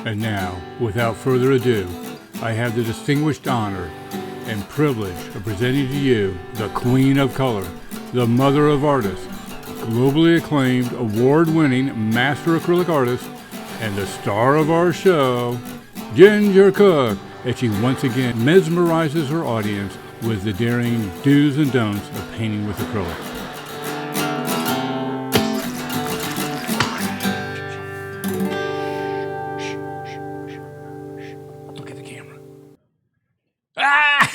And now, without further ado, I have the distinguished honor and privilege of presenting to you the Queen of Color, the Mother of Artists, globally acclaimed, award-winning master acrylic artist, and the star of our show, Ginger Cook, as she once again mesmerizes her audience with the daring do's and don'ts of painting with acrylic. Look at the camera. Ah!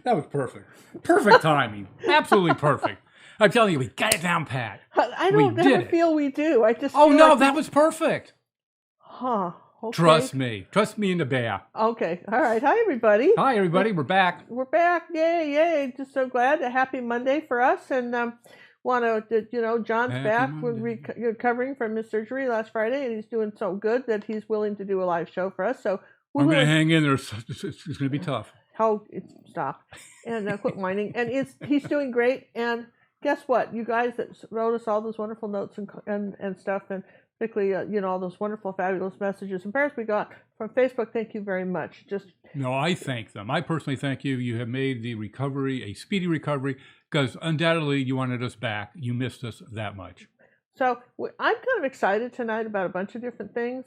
That was perfect. Perfect timing. Absolutely perfect. I'm telling you, we got it down pat. I don't never feel we do. I just Oh, no, that was perfect. Huh. Okay. Trust me. Trust me in the bear. Okay. All right. Hi, everybody. Hi, everybody. We're back. We're back. Yay, yay. Just so glad. A happy Monday for us. And want to, John's Happy back. Monday. We're recovering from his surgery last Friday, and he's doing so good that he's willing to do a live show for us. So I'm going to hang in there. It's going to be tough. Stop. And quit whining. And he's doing great. And guess what? You guys that wrote us all those wonderful notes and stuff, and particularly, all those wonderful, fabulous messages and prayers we got from Facebook. Thank you very much. No, I thank them. I personally thank you. You have made the recovery a speedy recovery because undoubtedly you wanted us back. You missed us that much. So I'm kind of excited tonight about a bunch of different things.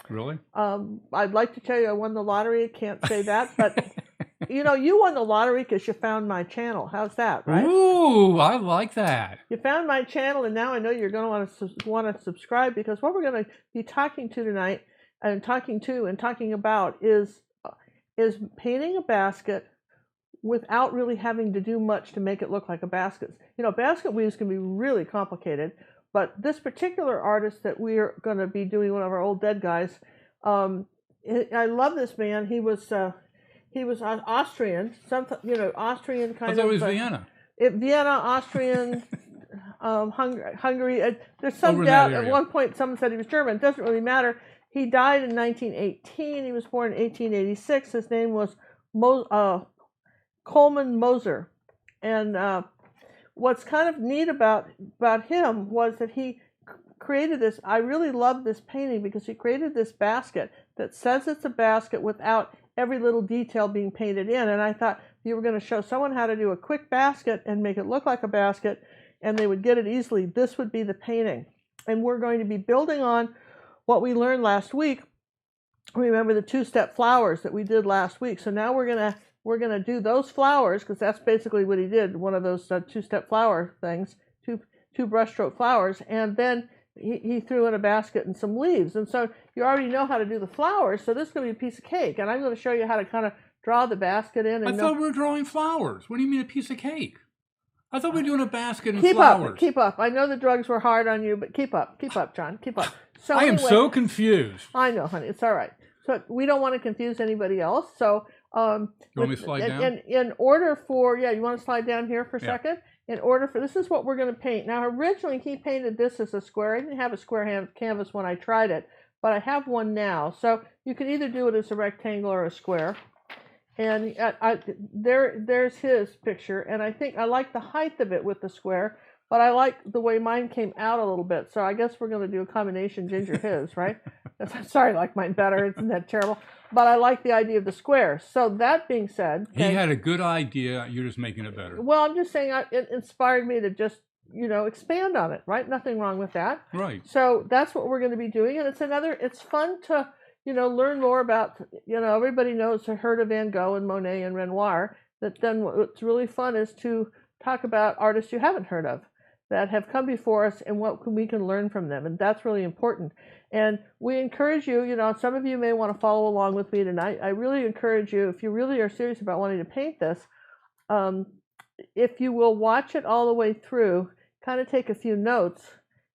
Really? I'd like to tell you I won the lottery. I can't say that, but you won the lottery because you found my channel. How's that, right? Ooh, I like that. You found my channel, and now I know you're going to want to subscribe, because what we're going to be talking to tonight and talking about is painting a basket without really having to do much to make it look like a basket. Basket weaves can be really complicated, but this particular artist that we're going to be doing, one of our old dead guys, I love this man. He was Austrian, Austrian kind of. I thought it was Vienna. Vienna, Austrian, Hungary. There's some doubt. At one point, someone said he was German. It doesn't really matter. He died in 1918. He was born in 1886. His name was Coleman Moser. And what's kind of neat about him was that he created this. I really love this painting because he created this basket that says it's a basket without every little detail being painted in. And I thought you were going to show someone how to do a quick basket and make it look like a basket, and they would get it easily. This would be the painting. And we're going to be building on what we learned last week. Remember the two-step flowers that we did last week. So now we're gonna do those flowers, because that's basically what he did, one of those two-step flower things, two brushstroke flowers, and then he threw in a basket and some leaves. And so you already know how to do the flowers, so this is going to be a piece of cake. And I'm going to show you how to kind of draw the basket in. I thought we were drawing flowers. What do you mean a piece of cake? I thought we were doing a basket and keep flowers. Keep up. I know the drugs were hard on you, but keep up, John. Keep up. So I am so confused. I know, honey. It's all right. So we don't want to confuse anybody else. So you want me to slide down? In order for, you want to slide down here for a second? In order for, this is what we're going to paint. Now, originally he painted this as a square. I didn't have a square canvas when I tried it, but I have one now. So you can either do it as a rectangle or a square. And there's his picture, and I think I like the height of it with the square, but I like the way mine came out a little bit. So I guess we're going to do a combination Ginger his, right? Sorry, I like mine better. Isn't that terrible? But I like the idea of the square. So that being said, he had a good idea. You're just making it better. Well, I'm just saying it inspired me to just expand on it, right? Nothing wrong with that. Right. So that's what we're going to be doing, and it's fun to learn more about, everybody heard of Van Gogh and Monet and Renoir. That then what's really fun is to talk about artists you haven't heard of that have come before us and what we can learn from them. And that's really important. And we encourage you, some of you may want to follow along with me tonight. I really encourage you, if you really are serious about wanting to paint this, if you will watch it all the way through, kind of take a few notes,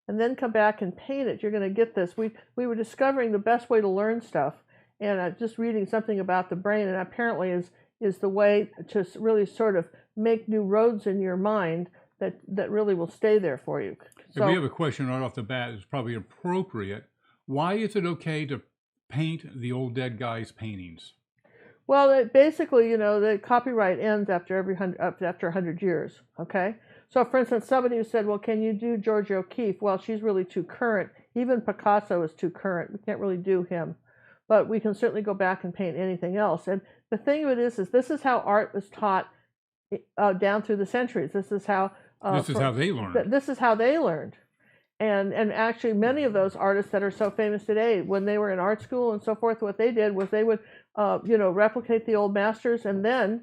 and then come back and paint it, you're going to get this. We were discovering the best way to learn stuff, and just reading something about the brain, and apparently is the way to really sort of make new roads in your mind that really will stay there for you. So, if we have a question right off the bat, it's probably appropriate. Why is it okay to paint the old dead guy's paintings? Well, basically, you know, the copyright ends after after 100 years. Okay. So, for instance, somebody who said, "Well, can you do Georgia O'Keeffe?" Well, she's really too current. Even Picasso is too current. We can't really do him, but we can certainly go back and paint anything else. And the thing of it is this is how art was taught down through the centuries. This is how how they learned. This is how they learned. And actually, many of those artists that are so famous today, when they were in art school and so forth, what they did was they would, you know, replicate the old masters and then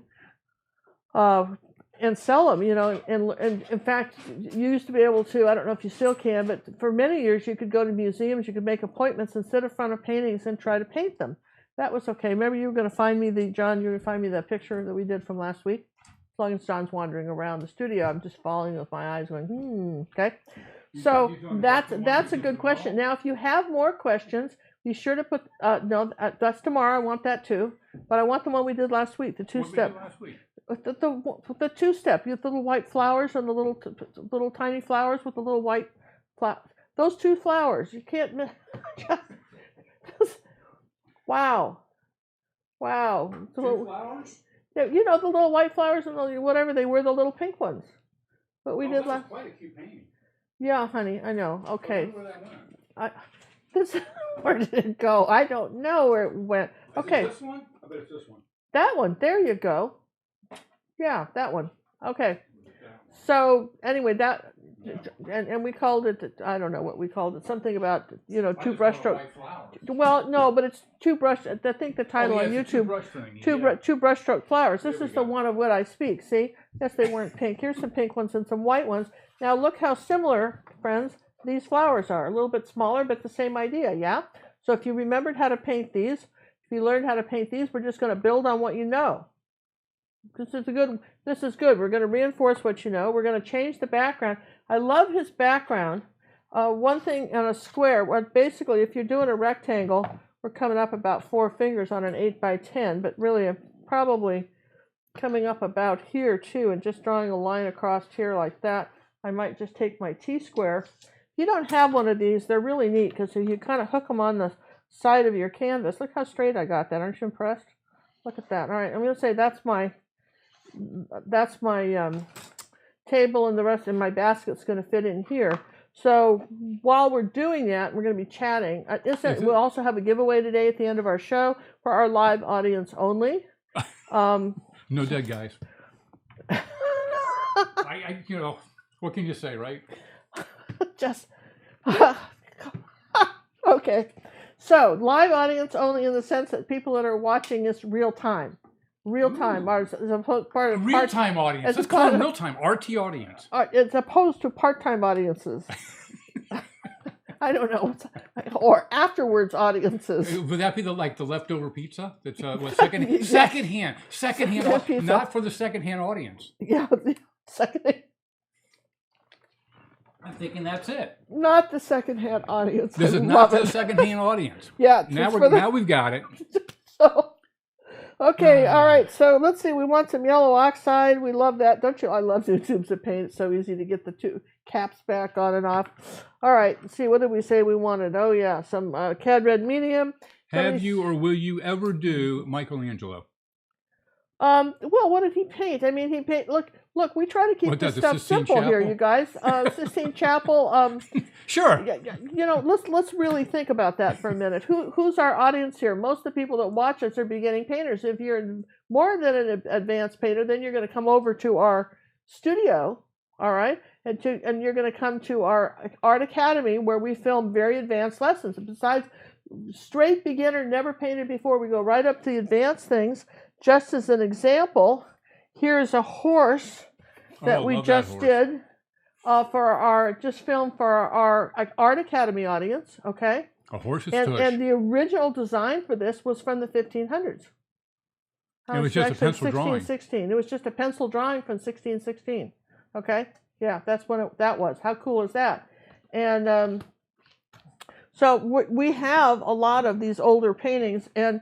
and sell them. You know, and in fact, you used to be able to. I don't know if you still can, but for many years you could go to museums, you could make appointments and sit in front of paintings and try to paint them. That was okay. Remember, you were going to find me John. You were going to find me that picture that we did from last week. As long as John's wandering around the studio, I'm just following with my eyes, going, okay. So that's a good question. Now, if you have more questions, be sure to put no, that's tomorrow. I want that too, but I want the one we did last week, the two-step. The two-step. You have the little white flowers and the little tiny flowers with the little white flower. Those two flowers. You can't miss. Wow. Two flowers? Yeah, you know, the little white flowers and the, whatever they were, the little pink ones. But we did last. Quite a cute painting. Yeah, honey, I know. Okay. Where that went? Where did it go? I don't know where it went. Okay. Is it this one? I bet it's this one. That one. There you go. Yeah, that one. Okay. So anyway, that and we called it. I don't know what we called it. Something about, you know, two brushstroke. Well, no, but it's two brush. I think the title on YouTube. Two brushstroke flowers. This is the one of what I speak. See? Yes, they weren't pink. Here's some pink ones and some white ones. Now look how similar, friends, these flowers are. A little bit smaller, but the same idea. Yeah. So if you remembered how to paint these, if you learned how to paint these, we're just going to build on what you know. This is good. We're going to reinforce what you know. We're going to change the background. I love his background. One thing on a square, where basically if you're doing a rectangle, we're coming up about 4 fingers on an 8 by 10, but really I'm probably coming up about here too, and just drawing a line across here like that. I might just take my T-square. If you don't have one of these, they're really neat because you kind of hook them on the side of your canvas. Look how straight I got that. Aren't you impressed? Look at that. All right, I'm going to say that's my table, and the rest of my basket's going to fit in here. So while we're doing that, we're going to be chatting. We'll also have a giveaway today at the end of our show for our live audience only. No dead guys. You know, what can you say, right? Just okay. So live audience only in the sense that people that are watching this real time. Real time, as opposed part of real time audience. Let's call them real time RT audience. As opposed to part-time audiences. I don't know, or afterwards audiences. Would that be the leftover pizza? That's secondhand, not for the secondhand audience. Yeah, secondhand. I'm thinking that's it. Not the secondhand audience. This is not the secondhand audience. Yeah. Now we've got it. So. Okay, all right, so let's see. We want some yellow oxide. We love that, don't you? I love new tubes of paint. It's so easy to get the two caps back on and off. All right, let's see. What did we say we wanted? Oh, yeah, some cad red medium. Have you or will you ever do Michelangelo? Well, what did he paint? I mean, Look, we try to keep this stuff simple here, you guys. Sistine Chapel. Sure. You know, let's really think about that for a minute. Who's our audience here? Most of the people that watch us are beginning painters. If you're more than an advanced painter, then you're going to come over to our studio, all right, and you're going to come to our art academy where we film very advanced lessons. And besides straight beginner, never painted before, we go right up to the advanced things. Just as an example, here's a horse that we just did filmed for our art academy audience. Okay, a horse's tush. And the original design for this was from the 1500s. It was just a pencil drawing. 1616. It was just a pencil drawing from 1616. Okay, yeah, that's when that was. How cool is that? And so we have a lot of these older paintings, and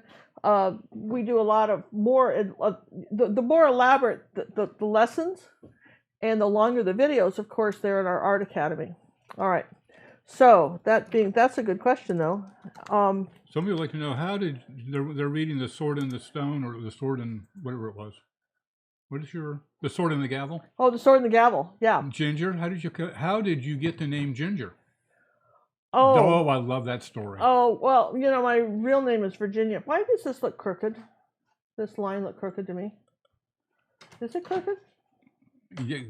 we do a lot of more, the more elaborate the lessons and the longer the videos, of course, they're in our art academy. All right. So that's a good question though. Somebody would like to know they're reading The Sword in the Stone or The Sword in whatever it was. What is The Sword in the Gavel? Oh, The Sword and the Gavel. Yeah. Ginger. How did you get the name Ginger? Oh, I love that story. Oh, well, my real name is Virginia. Why does this look crooked? This line look crooked to me. Is it crooked? Yeah,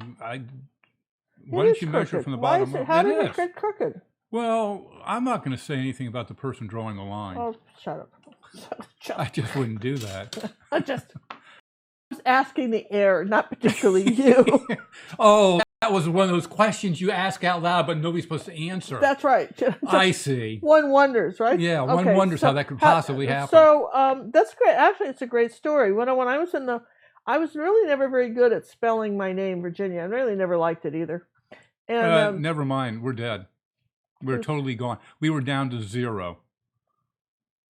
why don't you measure from the bottom up? How did it get crooked? Well, I'm not going to say anything about the person drawing the line. Oh, shut up. I just wouldn't do that. I was asking the air, not particularly you. Oh, that was one of those questions you ask out loud, but nobody's supposed to answer. That's right. I see. One wonders, right? Yeah, one wonders how that could possibly happen. So that's great. Actually, it's a great story. When I was I was really never very good at spelling my name, Virginia. I really never liked it either. And never mind. We're dead. We're totally gone. We were down to 0.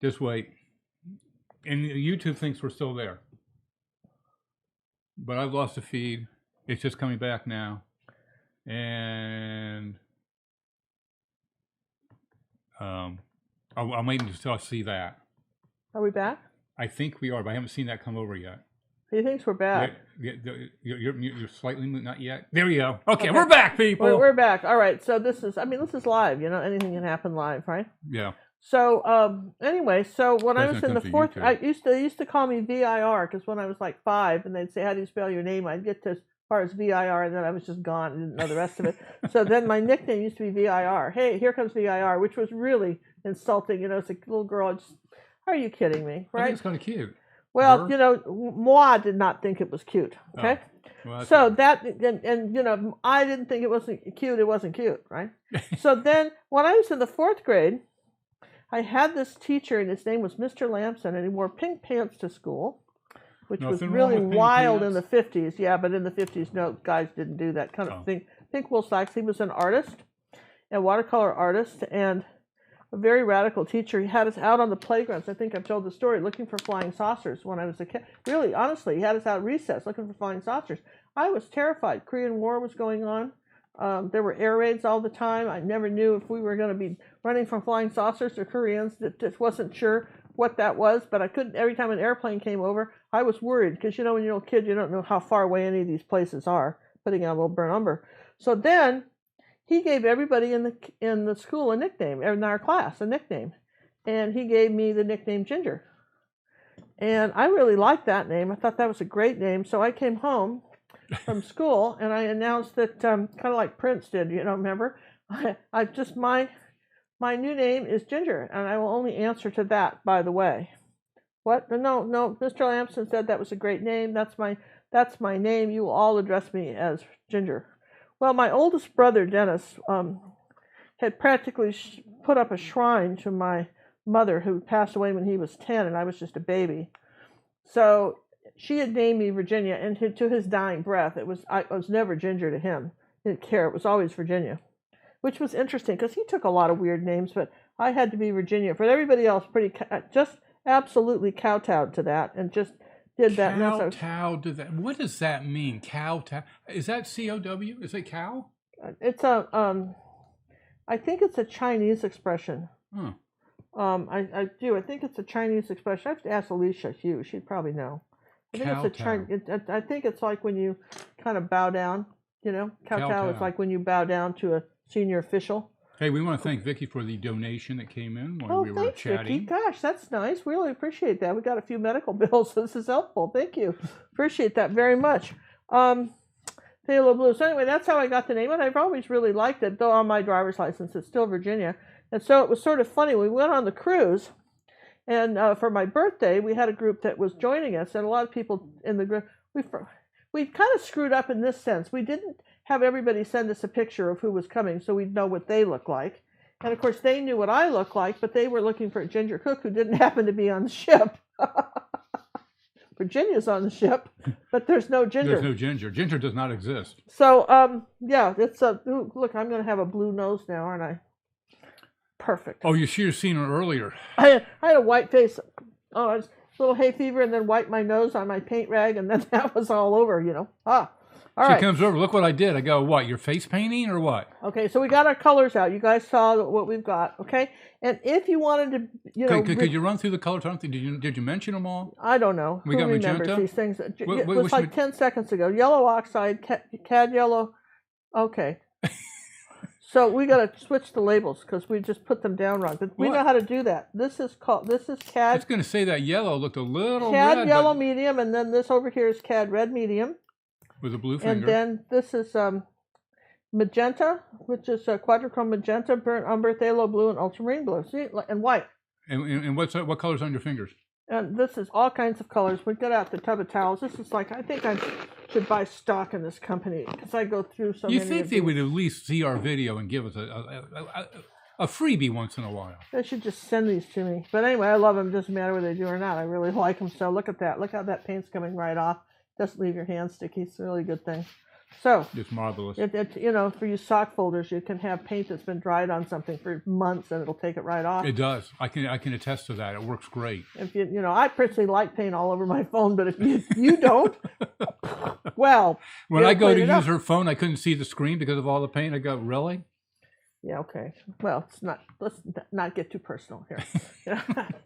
Just wait. And YouTube thinks we're still there. But I've lost the feed. It's just coming back now. And I'm waiting to see that. Are we back? I think we are, but I haven't seen that come over yet. He thinks we're back. You're slightly not yet. There we go. Okay, we're back, people. We're back. All right. So this is live. Anything can happen live, right? Yeah. So anyway, when I was in the fourth, they used to call me VIR because when I was like 5, and they'd say, "How do you spell your name?" I'd get to as far as VIR, and then I was just gone. I didn't know the rest of it. So then my nickname used to be VIR. Hey, here comes VIR, which was really insulting. As a little girl, are you kidding me? Right? I think it's kind of cute. Well, moi did not think it was cute. Okay. Oh, well, so that, and I didn't think it wasn't cute. It wasn't cute, right? So then when I was in the 4th grade, I had this teacher, and his name was Mr. Lamson, and he wore pink pants to school, which was really wild in the 50s. Yeah, but in the 50s, no, guys didn't do that kind of thing. Pink wool socks. He was an artist, a watercolor artist, and a very radical teacher. He had us out on the playgrounds. I think I've told the story, looking for flying saucers when I was a kid. Really, honestly, he had us out at recess looking for flying saucers. I was terrified. Korean War was going on. There were air raids all the time. I never knew if we were going to be running from flying saucers or Koreans. Just wasn't sure what that was, but I couldn't. Every time an airplane came over, I was worried because when you're a kid, you don't know how far away any of these places are. Putting out a little burnt umber. So then he gave everybody in the school a nickname, in our class a nickname, and he gave me the nickname Ginger. And I really liked that name. I thought that was a great name. So I came home from school and I announced that, kind of like Prince did, remember? I just my new name is Ginger, and I will only answer to that. By the way, what? No. Mr. Lamson said that was a great name. That's my name. You will all address me as Ginger. Well, my oldest brother, Dennis, had practically put up a shrine to my mother, who passed away when he was 10, and I was just a baby. So she had named me Virginia, and to his dying breath, I was never Ginger to him. He didn't care. It was always Virginia, which was interesting because he took a lot of weird names, but I had to be Virginia. For everybody else, just absolutely kowtowed to that, and just did that. Kowtow to that. What does that mean? Kowtow. Is that C-O-W? Is it cow? It's I think it's a Chinese expression. Huh. I do. I think it's a Chinese expression. I have to ask Alicia Hughes. She'd probably know. I think it's like when you kind of bow down. Kowtow is like when you bow down to a senior official. Hey, we want to thank Vicki for the donation that came in while we were chatting. Vicki. Gosh, that's nice. We really appreciate that. We got a few medical bills. This is helpful. Thank you. Appreciate that very much. Phalo Blue. So anyway, that's how I got the name, and I've always really liked it, though on my driver's license it's still Virginia. And so it was sort of funny. We went on the cruise, and for my birthday, we had a group that was joining us, and a lot of people in the group, we kind of screwed up in this sense. We didn't have everybody send us a picture of who was coming so we'd know what they looked like. And of course, they knew what I looked like, but they were looking for a Ginger Cook who didn't happen to be on the ship. Virginia's on the ship, but there's no Ginger. There's no Ginger. Ginger does not exist. So, it's look, I'm going to have a blue nose now, aren't I? Perfect. Oh, you should have seen her earlier. I had a white face. Oh, I was a little hay fever, and then wiped my nose on my paint rag, and then that was all over, All She right. comes over. Look what I did. I go, what? You're face painting or what? Okay, so we got our colors out. You guys saw what we've got, okay? And if you wanted to, you know, Could you run through the colors? I don't think did you mention them all? I don't know. We Who got remembers magenta? these things? It What was like 10 seconds ago. Yellow oxide, cad yellow. Okay. So we got to switch the labels because we just put them down wrong. But we know how to do that. This is I cad. was going to say that yellow looked a little Cad red, yellow medium, and then this over here is cad red medium. with a blue finger. And then this is magenta, which is quadrichrome magenta, burnt umber, phthalo blue, and ultramarine blue. See, and white. And what color's on your fingers? And this is all kinds of colors. We got out the tub of towels. This is like, I think I should buy stock in this company because I go through so many. You think they would at least see our video and give us a freebie once in a while? They should just send these to me. But anyway, I love them. Doesn't matter whether they do or not. I really like them. So look at that. Look how that paint's coming right off. Doesn't leave your hands sticky. It's a really good thing. So It's marvelous. you know, for you sock folders, you can have paint that's been dried on something for months and it'll take it right off. It does. I can attest to that. It works great. If you know, I personally like paint all over my phone, but if you don't, well, When I go to use her phone, I couldn't see the screen because of all the paint. I go, really? Yeah, okay. Well, let's not get too personal here.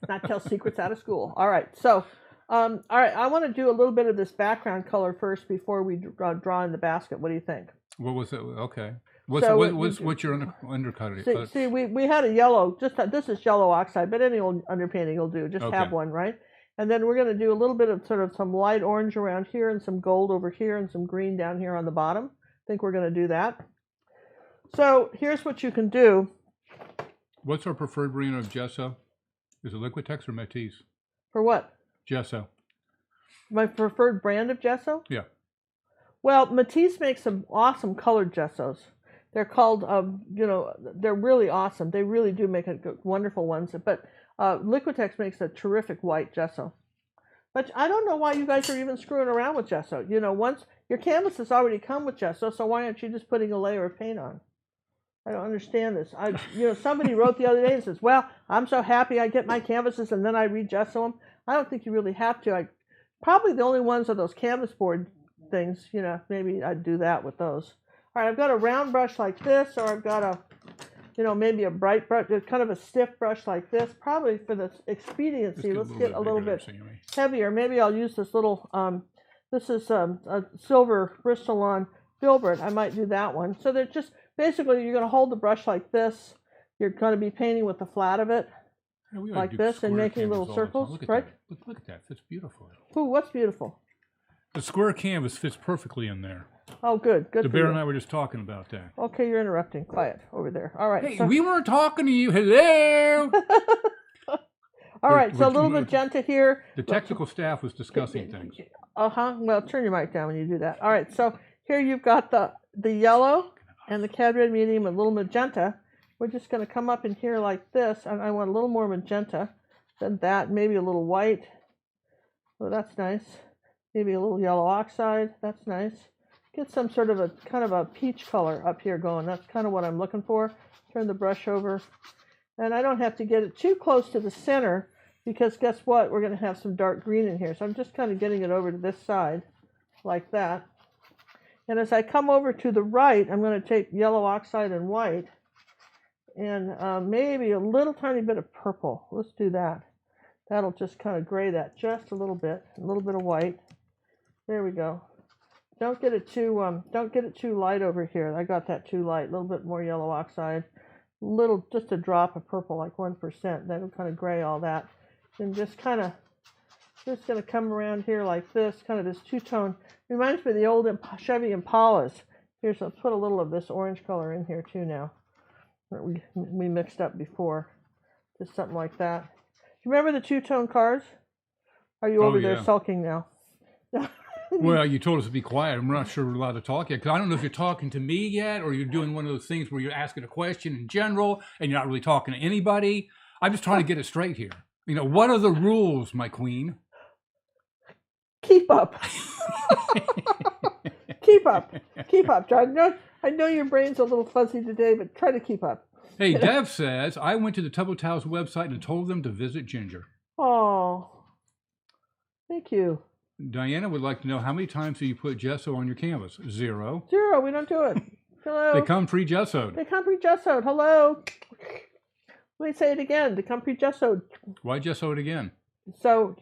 Not tell secrets out of school. All right. So, all right, I want to do a little bit of this background color first before we draw in the basket. What do you think? What was it? Okay. What's your undercut? See, we had a yellow. This is yellow oxide, but any old underpainting will do. Just Okay. have one, right? And then we're going to do a little bit of sort of some light orange around here and some gold over here and some green down here on the bottom. I think we're going to do that. So here's what you can do. What's our preferred brand of gesso? Is it Liquitex or Matisse? For what? Gesso. My preferred brand of gesso? Yeah. Well, Matisse makes some awesome colored gessos. They're called, you know, they're really awesome. They really do make wonderful ones. But Liquitex makes a terrific white gesso. But I don't know why you guys are even screwing around with gesso. You know, once your canvases already come with gesso, so why aren't you just putting a layer of paint on? I don't understand this. You know, somebody wrote the other day and says, well, I'm so happy I get my canvases and then I re-gesso them. I don't think you really have to. Probably the only ones are those canvas board things. You know, maybe I'd do that with those. All right, I've got a round brush like this, or I've got a, you know, maybe a bright brush, kind of a stiff brush like this. Probably for the expediency, let's get a little bit heavier. Maybe I'll use this little, this is a silver Bristol-on filbert. I might do that one. So they're just, basically you're going to hold the brush like this. You're going to be painting with the flat of it. Yeah, like this and making little circles, right? Look at that. Fits beautiful. Ooh, what's beautiful? The square canvas fits perfectly in there. Oh, good. Good. The bear and I were just talking about that. Okay, you're interrupting. Quiet over there. All right. Hey, we weren't talking to you. Hello. All right, so a little magenta here. The technical staff was discussing things. Well, turn your mic down when you do that. All right, so here you've got the yellow and the cad red medium and a little magenta. We're just going to come up in here like this, and I want a little more magenta than that, maybe a little white. Oh, that's nice. Maybe a little yellow oxide. That's nice. Get some sort of a kind of a peach color up here going. That's kind of what I'm looking for. Turn the brush over. And I don't have to get it too close to the center because guess what? We're going to have some dark green in here. So I'm just kind of getting it over to this side like that. And as I come over to the right, I'm going to take yellow oxide and white and maybe a little tiny bit of purple. Let's do that. That'll just kind of gray that just a little bit of white. There we go. Don't get it too light over here. I got that too light. A little bit more yellow oxide. Just a drop of purple, like 1%. That'll kind of gray all that. And just going to come around here like this, kind of this two-tone. Reminds me of the old Chevy Impalas. Here's, I'll put a little of this orange color in here too now. That we mixed up before. Just something like that. Do you remember the two-tone cars? Are you over there sulking now? Well, you told us to be quiet. I'm not sure we're allowed to talk yet because I don't know if you're talking to me yet or you're doing one of those things where you're asking a question in general and you're not really talking to anybody. I'm just trying to get it straight here. You know, what are the rules, my queen? Keep up. Keep up, John. I know your brain's a little fuzzy today, but try to keep up. Hey, Dev says, I went to the Tub of Towels website and told them to visit Ginger. Oh, thank you. Diana would like to know, how many times do you put gesso on your canvas? 0. 0. We don't do it. Hello. They come pre-gessoed. They come pre-gessoed. Hello. Let me say it again. They come pre-gessoed. Why gesso it again? So,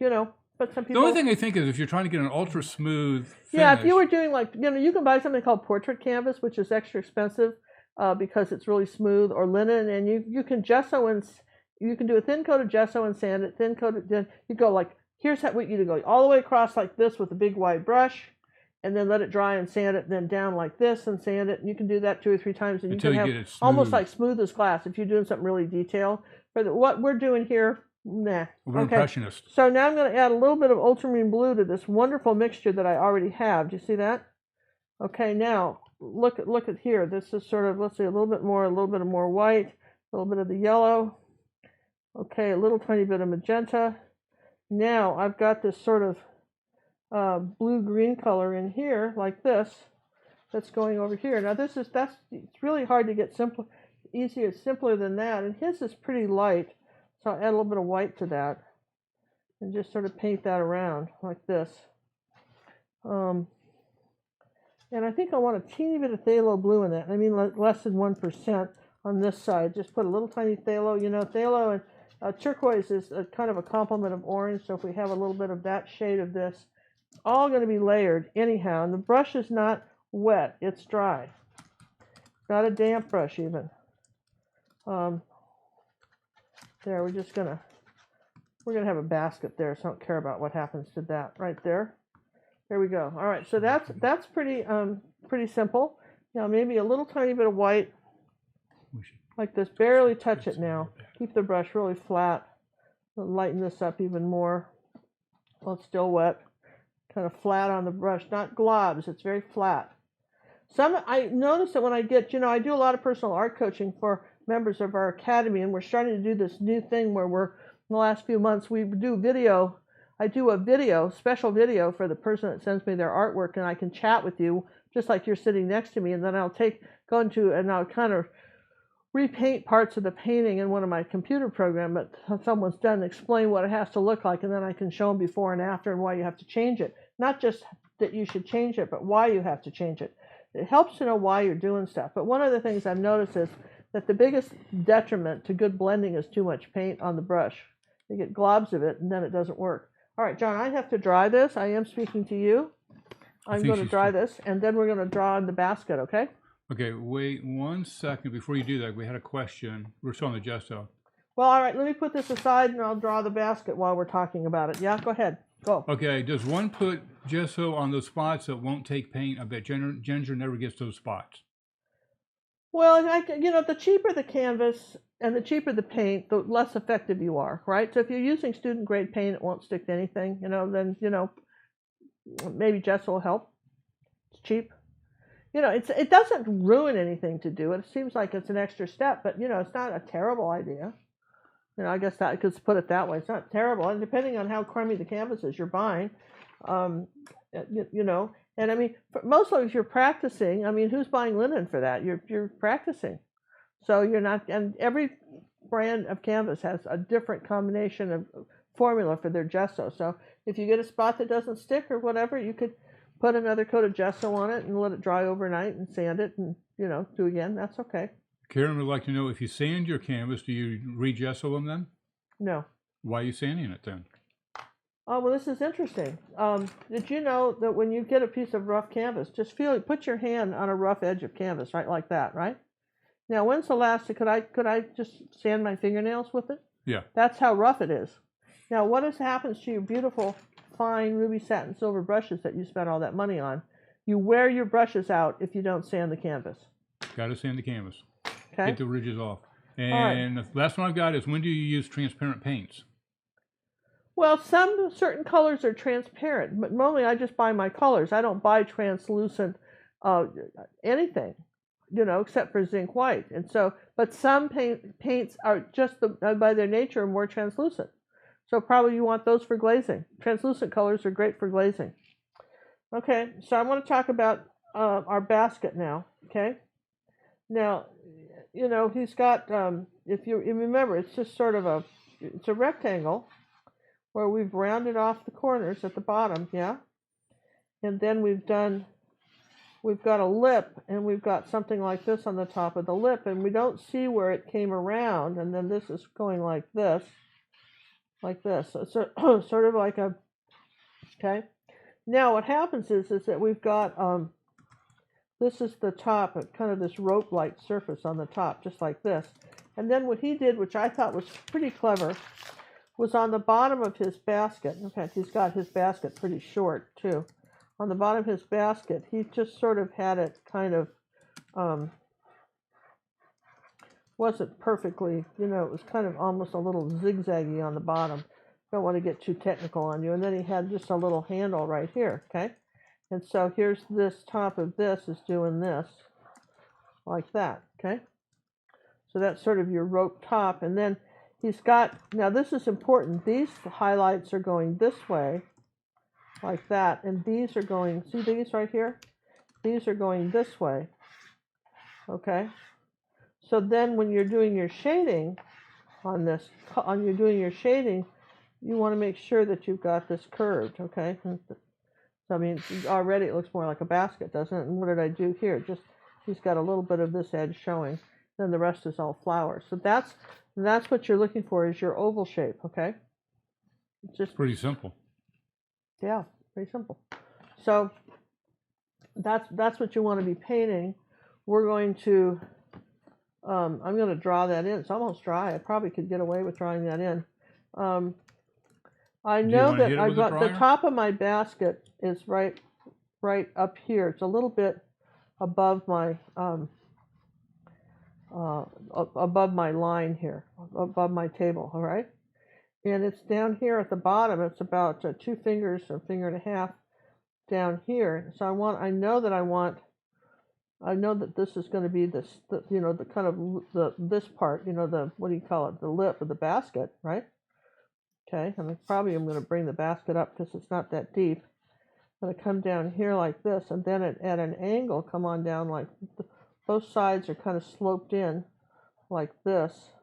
but some people... The only thing I think is if you're trying to get an ultra smooth finish. Yeah, if you were doing you can buy something called portrait canvas, which is extra expensive because it's really smooth, or linen, and you can gesso and you can do a thin coat of gesso and sand it, thin coat of, then you go like, here's what you do, go all the way across like this with a big wide brush, and then let it dry and sand it, and then down like this and sand it, and you can do that 2 or 3 times, and until you can get have it smooth. Almost like smooth as glass if you're doing something really detailed. But what we're doing here, nah. We're impressionists. So now I'm going to add a little bit of ultramarine blue to this wonderful mixture that I already have. Do you see that? Okay, now look at here. This is sort of, let's see, a little bit more white, a little bit of the yellow. Okay, a little tiny bit of magenta. Now I've got this sort of blue-green color in here, like this, that's going over here. Now it's really hard to get simpler than that. And his is pretty light, so I'll add a little bit of white to that, and just sort of paint that around like this. And I think I want a teeny bit of phthalo blue in that. I mean, less than 1% on this side. Just put a little tiny phthalo. Phthalo and turquoise is kind of a complement of orange. So if we have a little bit of that shade of this, all going to be layered anyhow. And the brush is not wet; it's dry. Not a damp brush even. There, we're gonna have a basket there, so I don't care about what happens to that right there. There we go. All right, so that's pretty simple. Now maybe a little tiny bit of white, like this. Barely touch it now. Keep the brush really flat. Lighten this up even more. Well, it's still wet. Kind of flat on the brush, not globs. It's very flat. I notice that when I get, I do a lot of personal art coaching for members of our academy, and we're starting to do this new thing where in the last few months, we do video. I do a special video for the person that sends me their artwork, and I can chat with you just like you're sitting next to me, and then I'll I'll kind of repaint parts of the painting in one of my computer programs that someone's done, explain what it has to look like, and then I can show them before and after and why you have to change it. Not just that you should change it, but why you have to change it. It helps to know why you're doing stuff. But one of the things I've noticed is that the biggest detriment to good blending is too much paint on the brush. You get globs of it, and then it doesn't work. All right, John, I have to dry this. I am speaking to you. I'm going to dry this, and then we're going to draw in the basket, okay? Okay, wait 1 second before you do that. We had a question. We're still on the gesso. Well, all right, let me put this aside, and I'll draw the basket while we're talking about it. Yeah, go ahead. Go. Okay, does one put gesso on those spots that won't take paint? I bet Ginger never gets those spots. Well, the cheaper the canvas and the cheaper the paint, the less effective you are, right? So if you're using student grade paint, it won't stick to anything, then, maybe gesso will help. It's cheap. It doesn't ruin anything to do it. It seems like it's an extra step, but, it's not a terrible idea. I guess that could put it that way. It's not terrible. And depending on how crummy the canvas is you're buying, and I mean, mostly if you're practicing, I mean, who's buying linen for that? You're practicing. So you're not, and every brand of canvas has a different combination of formula for their gesso. So if you get a spot that doesn't stick or whatever, you could put another coat of gesso on it and let it dry overnight and sand it and, do again. That's okay. Karen would like to know, if you sand your canvas, do you re-gesso them then? No. Why are you sanding it then? Oh, well, this is interesting. Did you know that when you get a piece of rough canvas, just put your hand on a rough edge of canvas, right, like that, right? Now, when's the last, could I just sand my fingernails with it? Yeah. That's how rough it is. Now, what happens to your beautiful, fine ruby satin silver brushes that you spent all that money on? You wear your brushes out if you don't sand the canvas. Got to sand the canvas. Okay. Get the ridges off. And the last one I've got is, when do you use transparent paints? Well, certain colors are transparent, but normally I just buy my colors. I don't buy translucent anything, except for zinc white. And so, but some paints are just by their nature more translucent. So probably you want those for glazing. Translucent colors are great for glazing. Okay, so I want to talk about our basket now. Okay, now, he's got. If you remember, it's just sort of it's a rectangle where we've rounded off the corners at the bottom, yeah? and then we've got a lip, and we've got something like this on the top of the lip, and we don't see where it came around, and then this is going like this. So it's sort of like a, okay. Now what happens is that we've got, this is the top, kind of this rope-like surface on the top, just like this. And then what he did, which I thought was pretty clever, was on the bottom of his basket. In fact, he's got his basket pretty short, too. On the bottom of his basket, he just sort of had it kind of, wasn't perfectly, it was kind of almost a little zigzaggy on the bottom. Don't want to get too technical on you. And then he had just a little handle right here, okay? And so here's this top of this is doing this, like that, okay? So that's sort of your rope top. And then he's got, now this is important, these highlights are going this way, like that. And these are going, see these right here? These are going this way, okay? So then when you're doing your shading on this, you want to make sure that you've got this curved, okay? So, I mean, already it looks more like a basket, doesn't it? And what did I do here? Just, he's got a little bit of this edge showing. Then the rest is all flowers. So that's what you're looking for, is your oval shape, okay? It's just pretty simple. Yeah, pretty simple. So that's what you want to be painting. We're going to, I'm going to draw that in. It's almost dry. I probably could get away with drawing that in. I know that I've got the top of my basket is right up here. It's a little bit above my line here, above my table. All right, and it's down here at the bottom. It's about 2 fingers, a finger and a half down here. So I know that this is going to be this, the kind of this part, the, what do you call it, the lip of the basket, right? Okay, and I'm going to bring the basket up because it's not that deep. I'm going to come down here like this, and then at an angle, come on down like, both sides are kind of sloped in like this.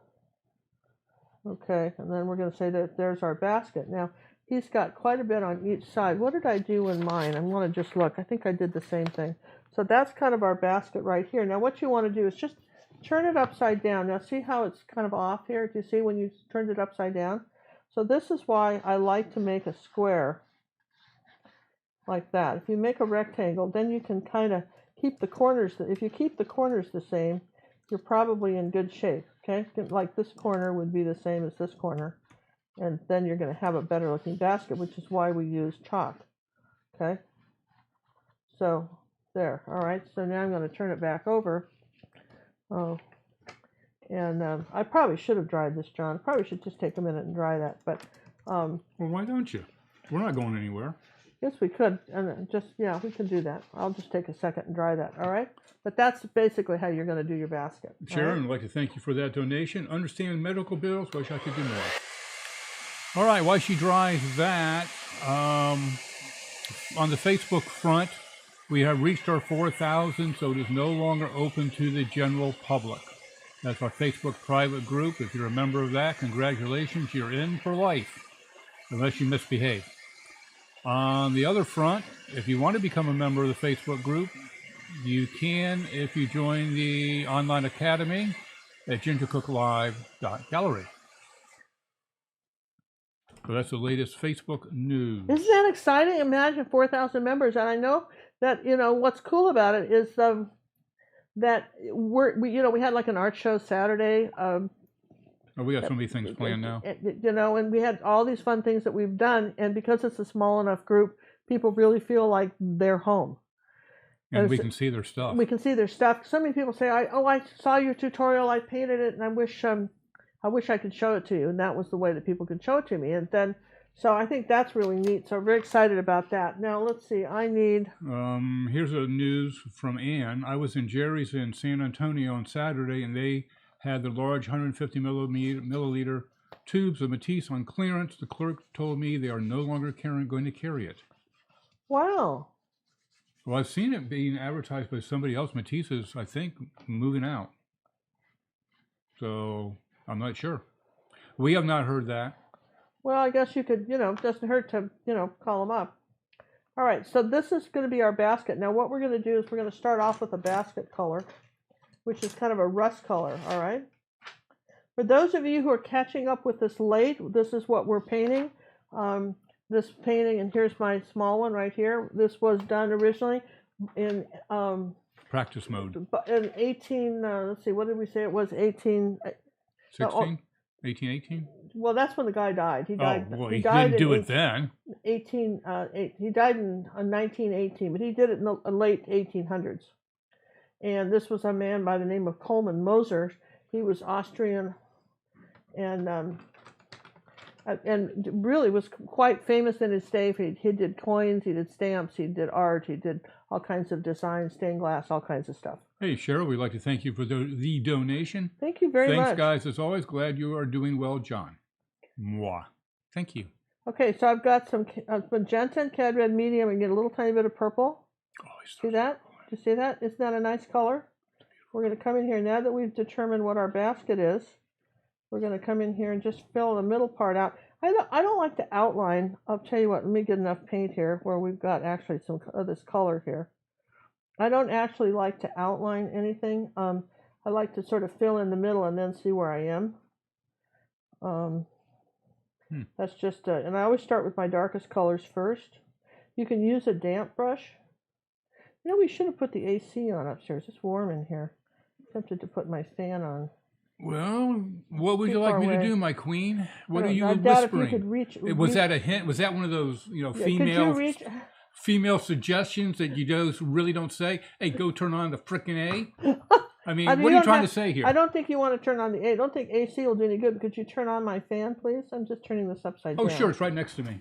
Okay, and then we're going to say that there's our basket. Now, he's got quite a bit on each side. What did I do in mine? I'm going to just look. I think I did the same thing. So that's kind of our basket right here. Now, what you want to do is just turn it upside down. Now, see how it's kind of off here? Do you see when you turned it upside down? So this is why I like to make a square like that. If you make a rectangle, then you can kind of keep the corners. If you keep the corners the same, you're probably in good shape, okay? Like this corner would be the same as this corner, and then you're going to have a better looking basket, which is why we use chalk, okay? So there, all right, so now I'm going to turn it back over. Oh, and I probably should have dried this, John. Probably should just take a minute and dry that, but well, why don't you? We're not going anywhere. Yes, we could, and we can do that. I'll just take a second and dry that, all right? But that's basically how you're going to do your basket. Sharon, right? I'd like to thank you for that donation. Understand medical bills, wish I could do more. All right, while she dries that, on the Facebook front, we have reached our 4,000, so it is no longer open to the general public. That's our Facebook private group. If you're a member of that, congratulations, you're in for life, unless you misbehave. On the other front, if you want to become a member of the Facebook group, you can if you join the online academy at gingercooklive.gallery. So that's the latest Facebook news. Isn't that exciting? Imagine 4,000 members. And I know that, what's cool about it is that we had like an art show Saturday. We got so many things planned now. And we had all these fun things that we've done. And because it's a small enough group, people really feel like they're home. And we can see their stuff. We can see their stuff. So many people say, I saw your tutorial, I painted it, and I wish I could show it to you. And that was the way that people could show it to me. And then, so I think that's really neat. So I'm very excited about that. Now, let's see. I need... here's a news from Ann. I was in Jerry's in San Antonio on Saturday, and they had the large 150 milliliter tubes of Matisse on clearance. The clerk told me they are no longer going to carry it. Wow. Well, I've seen it being advertised by somebody else. Matisse is, I think, moving out. So I'm not sure. We have not heard that. Well, I guess you could, it doesn't hurt to, call them up. All right, so this is going to be our basket. Now what we're going to do is we're going to start off with a basket color, which is kind of a rust color, all right? For those of you who are catching up with this late, this is what we're painting. This painting, and here's my small one right here. This was done originally in Practice mode. in 18, let's see, what did we say it was? 18... 16? 1818? Well, that's when the guy died. He died. Oh, well, he he died didn't do it then. He died in 1918, but he did it in the late 1800s. And this was a man by the name of Coleman Moser. He was Austrian, and really was quite famous in his day. He did coins, he did stamps, he did art, he did all kinds of designs, stained glass, all kinds of stuff. Hey, Cheryl, we'd like to thank you for the donation. Thank you very much. Thanks, guys. As always, glad you are doing well, John. Mwah. Thank you. Okay, so I've got some magenta and cad red medium and get a little tiny bit of purple. Oh, see that? Do you see that? Isn't that a nice color? We're going to come in here, now that we've determined what our basket is, we're going to come in here and just fill the middle part out. I don't like to outline. I'll tell you what, let me get enough paint here where we've got actually some of this color here. I don't actually like to outline anything. I like to sort of fill in the middle and then see where I am. That's just, and I always start with my darkest colors first. You can use a damp brush. You know, we should have put the AC on upstairs. It's warm in here. I'm tempted to put my fan on. Well, what would you like me to do, my queen? What are you whispering? If you could reach, was that a hint? Was that one of those, female suggestions that you just really don't say? Hey, go turn on the frickin' A. I mean, what are you trying to say here? I don't think you want to turn on the A. I don't think AC will do any good. Could you turn on my fan, please? I'm just turning this upside down. Oh, sure. It's right next to me.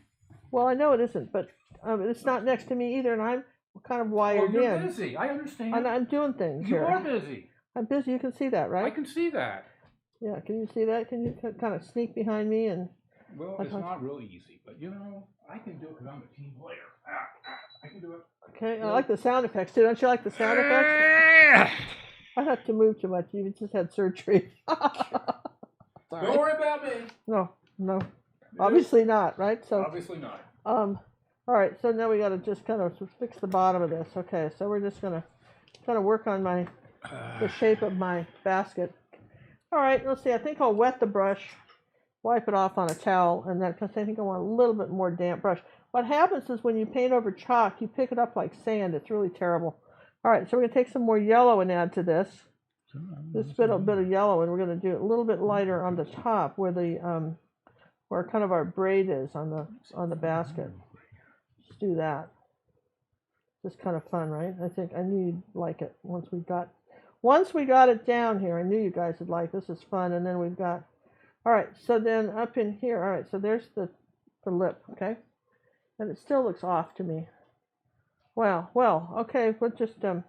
Well, I know it isn't, but it's not next to me either, and I'm kind of wired in. You're busy. I understand. I'm doing things You here. are busy. I'm busy. You can see that, right? I can see that. Yeah, can you see that? Can you kind of sneak behind me and... Well, it's not real easy, but I can do it because I'm a team player. I can do it. Okay, I like the sound effects too. Don't you like the sound effects? I have to move too much. You just had surgery. Don't worry about me. No. Obviously not, right? So obviously not. All right, so now we got to just kind of fix the bottom of this. Okay, so we're just going to kind of work on the shape of my basket. All right, let's see. I think I'll wet the brush, wipe it off on a towel, and then because I think I want a little bit more damp brush. What happens is when you paint over chalk, you pick it up like sand. It's really terrible. All right, so we're going to take some more yellow and add to this. This bit of yellow, and we're going to do it a little bit lighter on the top where the where kind of our braid is on the basket. Just do that. Just kind of fun, right? I knew you'd like it once we got it down here. I knew you guys would like this. Is fun, and then we've got. All right, so then up in here. All right, so there's the lip, okay, and it still looks off to me. Well, okay. We'll just All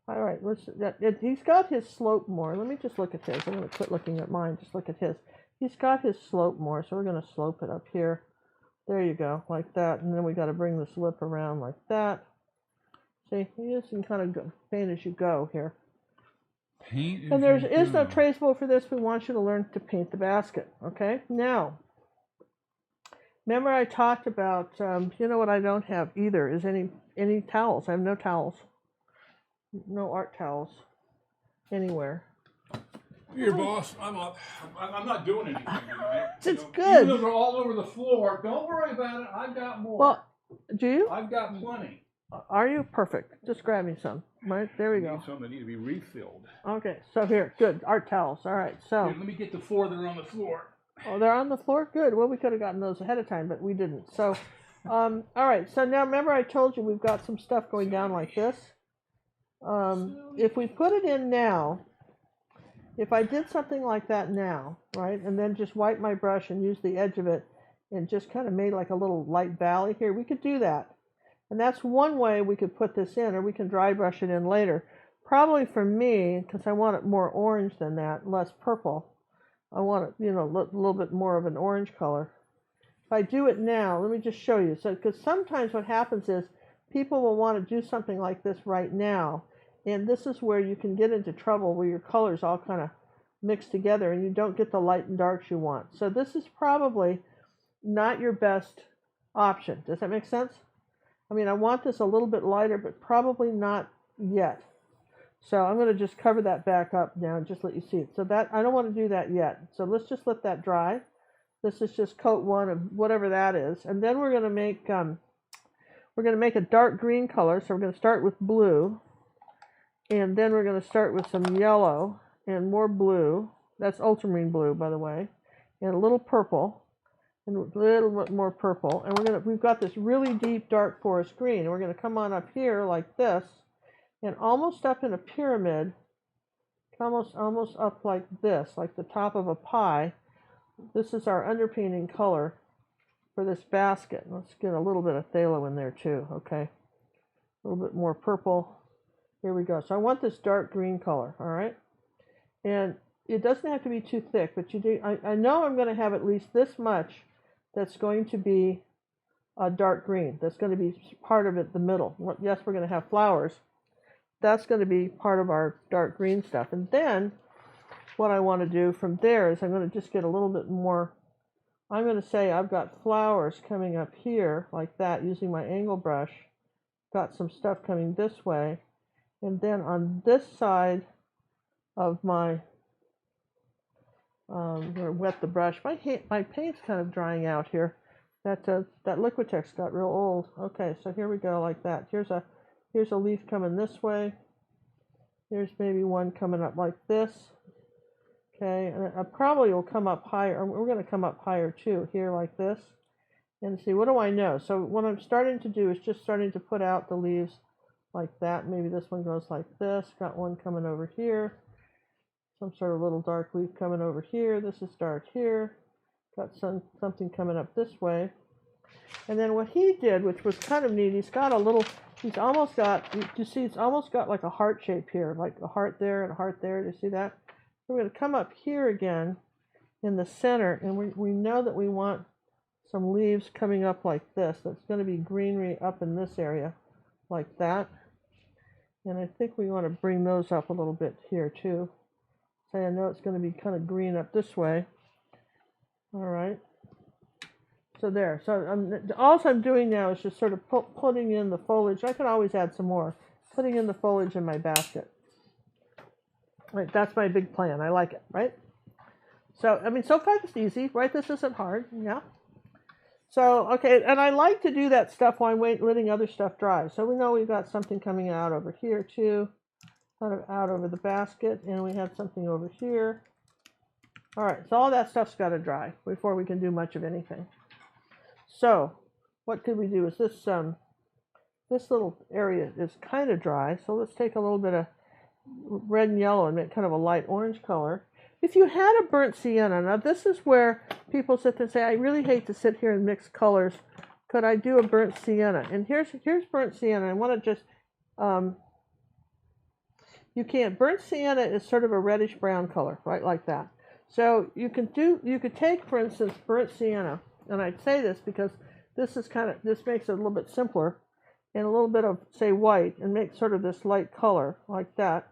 right, he's got his slope more. Let me just look at his. I'm going to quit looking at mine. Just look at his. He's got his slope more, so we're going to slope it up here. There you go, like that. And then we got to bring this lip around like that. See, you just can kind of paint as you go here. And there is no traceable for this. We want you to learn to paint the basket, okay? Now, remember I talked about, you know what I don't have either is any towels. I have no towels. No art towels anywhere. Here, boss, I'm up. I'm not doing anything tonight. It's good. Even though they're all over the floor, don't worry about it. I've got more. Well, do you? I've got plenty. Are you? Perfect. Just grab me some. Right, there we go. Some that need to be refilled. Okay, so here, good. Art towels. All right, so. Here, let me get the 4 that are on the floor. Oh, they're on the floor? Good. Well, we could have gotten those ahead of time, but we didn't. So, all right, so now remember I told you we've got some stuff going down like this. If we put it in now, if I did something like that now, right, and then just wipe my brush and use the edge of it and just kind of made like a little light valley here, we could do that. And that's one way we could put this in, or we can dry brush it in later. Probably for me, because I want it more orange than that, less purple. I want it, a little bit more of an orange color. If I do it now, let me just show you. So, because sometimes what happens is people will want to do something like this right now. And this is where you can get into trouble where your colors all kind of mix together and you don't get the light and darks you want. So this is probably not your best option. Does that make sense? I mean, I want this a little bit lighter, but probably not yet. So I'm going to just cover that back up now and just let you see it. So that, I don't want to do that yet. So let's just let that dry. This is just coat one of whatever that is. And then we're going to make a dark green color. So we're going to start with blue. And then we're going to start with some yellow and more blue. That's ultramarine blue, by the way. And a little purple. And a little bit more purple. And we've got this really deep dark forest green. And we're going to come on up here like this. And almost up in a pyramid, almost up like this, like the top of a pie. This is our underpainting color for this basket. Let's get a little bit of phthalo in there too, okay? A little bit more purple. Here we go. So I want this dark green color, all right? And it doesn't have to be too thick, but you do. I know I'm going to have at least this much that's going to be a dark green. That's going to be part of it, the middle. Yes, we're going to have flowers. That's going to be part of our dark green stuff. And then what I want to do from there is I'm going to just get a little bit more. I'm going to say I've got flowers coming up here like that using my angle brush. Got some stuff coming this way. And then on this side of my, I'm going to wet the brush. My paint's kind of drying out here. That Liquitex got real old. Okay, so here we go like that. Here's a leaf coming this way. Here's maybe one coming up like this. Okay, and I probably will come up higher. We're going to come up higher too, here like this. And see, what do I know? So what I'm starting to do is just starting to put out the leaves like that. Maybe this one goes like this. Got one coming over here. Some sort of little dark leaf coming over here. This is dark here. Got something coming up this way. And then what he did, which was kind of neat, he's almost got, you see, it's almost got like a heart shape here, like a heart there and a heart there. Do you see that? We're going to come up here again in the center, and we know that we want some leaves coming up like this. That's going to be greenery up in this area, like that. And I think we want to bring those up a little bit here too. Say, I know it's going to be kind of green up this way. All right. So there. So all I'm doing now is just sort of putting in the foliage. I could always add some more. Putting in the foliage in my basket. Right, that's my big plan. I like it, right? So, I mean, so far it's easy, right? This isn't hard, yeah? So, okay, and I like to do that stuff while I'm letting other stuff dry. So we know we've got something coming out over here too, kind of out over the basket, and we have something over here. All right, so all that stuff's got to dry before we can do much of anything. So, what could we do is this little area is kind of dry, so let's take a little bit of red and yellow and make kind of a light orange color. If you had a burnt sienna, now this is where people sit there and say, I really hate to sit here and mix colors. Could I do a burnt sienna? And here's burnt sienna. I want to just, you can't. Burnt sienna is sort of a reddish brown color, right, like that. So you could take, for instance, burnt sienna, and I'd say this because this makes it a little bit simpler, and a little bit of, say, white, and make sort of this light color like that.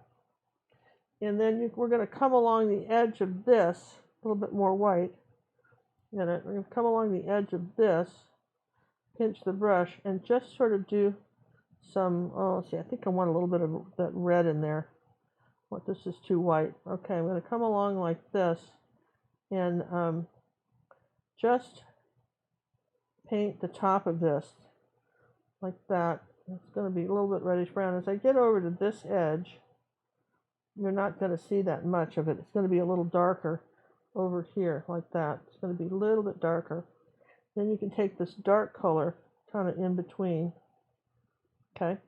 And then we're going to come along the edge of this, a little bit more white in it. We're going to come along the edge of this, pinch the brush, and just sort of do some, let's see, I think I want a little bit of that red in there. What, this is too white. Okay, I'm going to come along like this and just paint the top of this like that. It's going to be a little bit reddish brown. As I get over to this edge, you're not going to see that much of it. It's going to be a little darker over here like that. It's going to be a little bit darker. Then you can take this dark color kind of in between. Okay.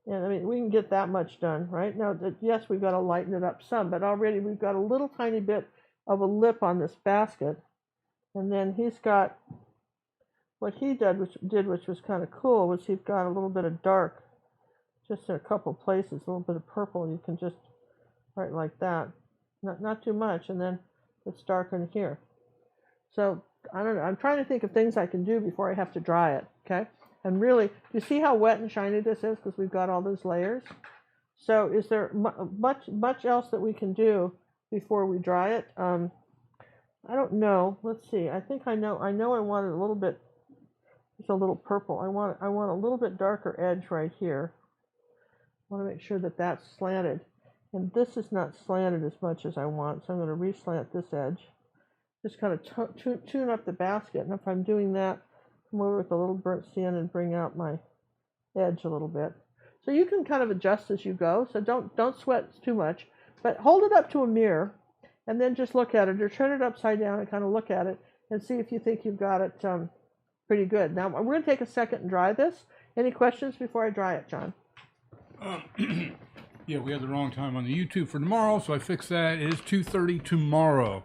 And I mean, we can get that much done, right? Now, yes, we've got to lighten it up some, but already we've got a little tiny bit of a lip on this basket. And then he's got, what he did, which was kind of cool, was he's got a little bit of dark, just in a couple places, a little bit of purple. You can just, right like that. Not too much, and then it's darker in here. So, I don't know. I'm trying to think of things I can do before I have to dry it, okay? And really, you see how wet and shiny this is because we've got all those layers? So is there much else that we can do before we dry it? I don't know. Let's see. I think I know I wanted a little bit It's a little purple. I want a little bit darker edge right here. I want to make sure that that's slanted. And this is not slanted as much as I want, so I'm going to reslant this edge. Just kind of tune up the basket. And if I'm doing that, come over with a little burnt sienna and bring out my edge a little bit. So you can kind of adjust as you go. So don't sweat too much, but hold it up to a mirror and then just look at it, or turn it upside down and kind of look at it and see if you think you've got it pretty good. Now we're going to take a second and dry this. Any questions before I dry it, John? Yeah, we had the wrong time on the YouTube for tomorrow, so I fixed that. It is 2:30 tomorrow.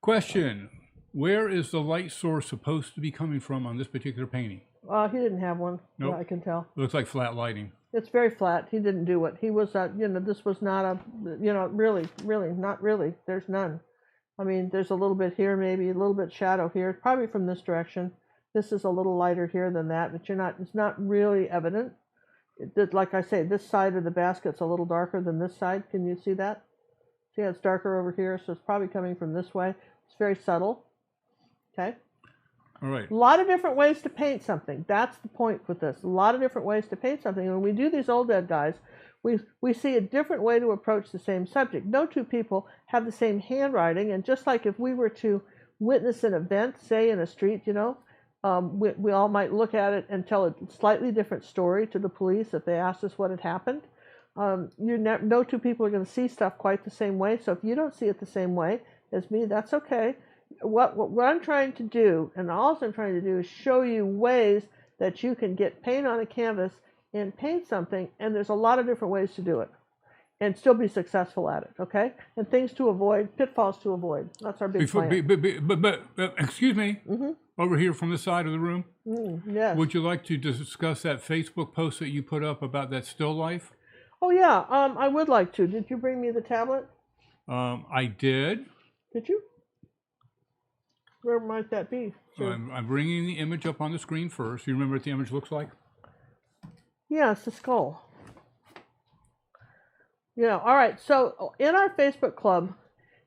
Question: where is the light source supposed to be coming from on this particular painting? He didn't have one. Nope. Yeah, I can tell. It looks like flat lighting. It's very flat. He didn't do it. He was, this was not a, really, not really. There's none. I mean, there's a little bit here, maybe a little bit shadow here, probably from this direction. This is a little lighter here than that, but it's not really evident. Like I say, this side of the basket's a little darker than this side. Can you see that? See how it's darker over here? So it's probably coming from this way. It's very subtle. Okay. All right. A lot of different ways to paint something. That's the point with this. A lot of different ways to paint something. And when we do these old dead guys, we see a different way to approach the same subject. No two people have the same handwriting. And just like if we were to witness an event, say in a street, we all might look at it and tell a slightly different story to the police if they asked us what had happened. No two people are going to see stuff quite the same way. So if you don't see it the same way as me, that's okay. What I'm trying to do, and all I'm trying to do, is show you ways that you can get paint on a canvas and paint something, and there's a lot of different ways to do it, and still be successful at it, okay? And things to avoid, pitfalls to avoid. That's our big plan. But excuse me, over here from the side of the room, yes. Would you like to discuss that Facebook post that you put up about that still life? Oh, yeah, I would like to. Did you bring me the tablet? I did. Did you? Where might that be? So I'm bringing the image up on the screen first. You remember what the image looks like? Yeah, it's a skull. Yeah, all right. So in our Facebook club,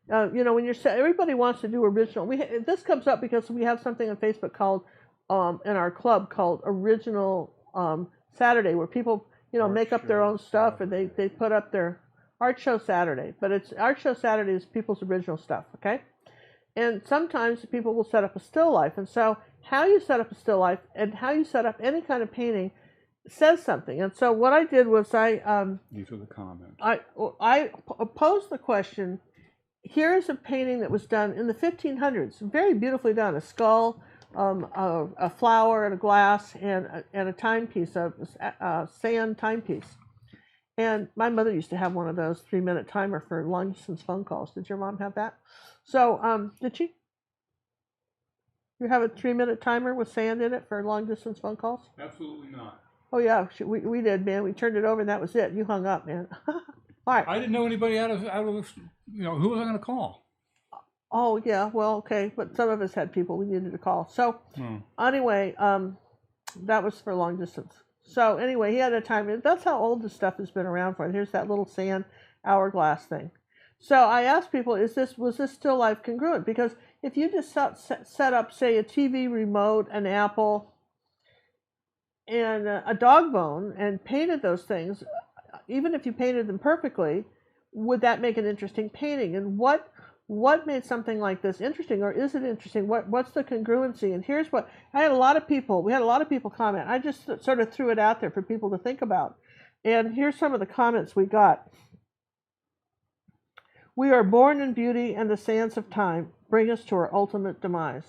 when everybody wants to do original. This comes up because we have something on Facebook called, in our club called Original Saturday, where people, make up their own stuff, and they put up their Art Show Saturday. But it's Art Show Saturday is people's original stuff, okay? And sometimes people will set up a still life. And so how you set up a still life and how you set up any kind of painting says something. And so what I did was these are the comments. I posed the question. Here's a painting that was done in the 1500s, very beautifully done. A skull, a flower, and a glass, and a timepiece, a sand timepiece. And my mother used to have one of those 3-minute timer for long distance phone calls. Did your mom have that? So, did she? You have a 3-minute timer with sand in it for long distance phone calls? Absolutely not. Oh yeah, we did, man. We turned it over and that was it. You hung up, man. All right. I didn't know anybody out of who was I going to call? Oh yeah, well, okay, but some of us had people we needed to call. So anyway, that was for long distance. So anyway, he had a timer. That's how old this stuff has been around for. Here's that little sand hourglass thing. So I asked people, was this still life congruent? Because if you just set up, say, a TV remote, an apple, and a dog bone, and painted those things, even if you painted them perfectly, would that make an interesting painting? And what made something like this interesting, or is it interesting? What's the congruency? And here's what we had a lot of people comment. I just sort of threw it out there for people to think about. And here's some of the comments we got. We are born in beauty, and the sands of time bring us to our ultimate demise.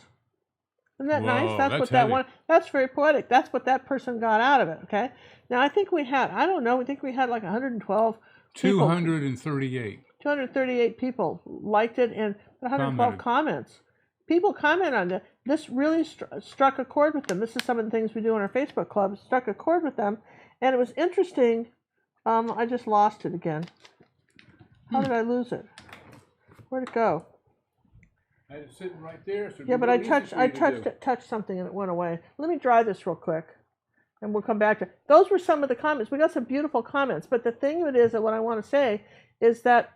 Isn't that nice? That's what that one. That's very poetic. That's what that person got out of it. Okay. Now I think we had. I don't know. I think we had like 112. 238. 238 people liked it, and 112 comments. People comment on it. This really struck a chord with them. This is some of the things we do in our Facebook club. It struck a chord with them, and it was interesting. I just lost it again. How did I lose it? Where'd it go? I had it sitting right there. So yeah, but I touched something and it went away. Let me dry this real quick, and we'll come back to it. Those were some of the comments. We got some beautiful comments, but the thing of it is that what I want to say is that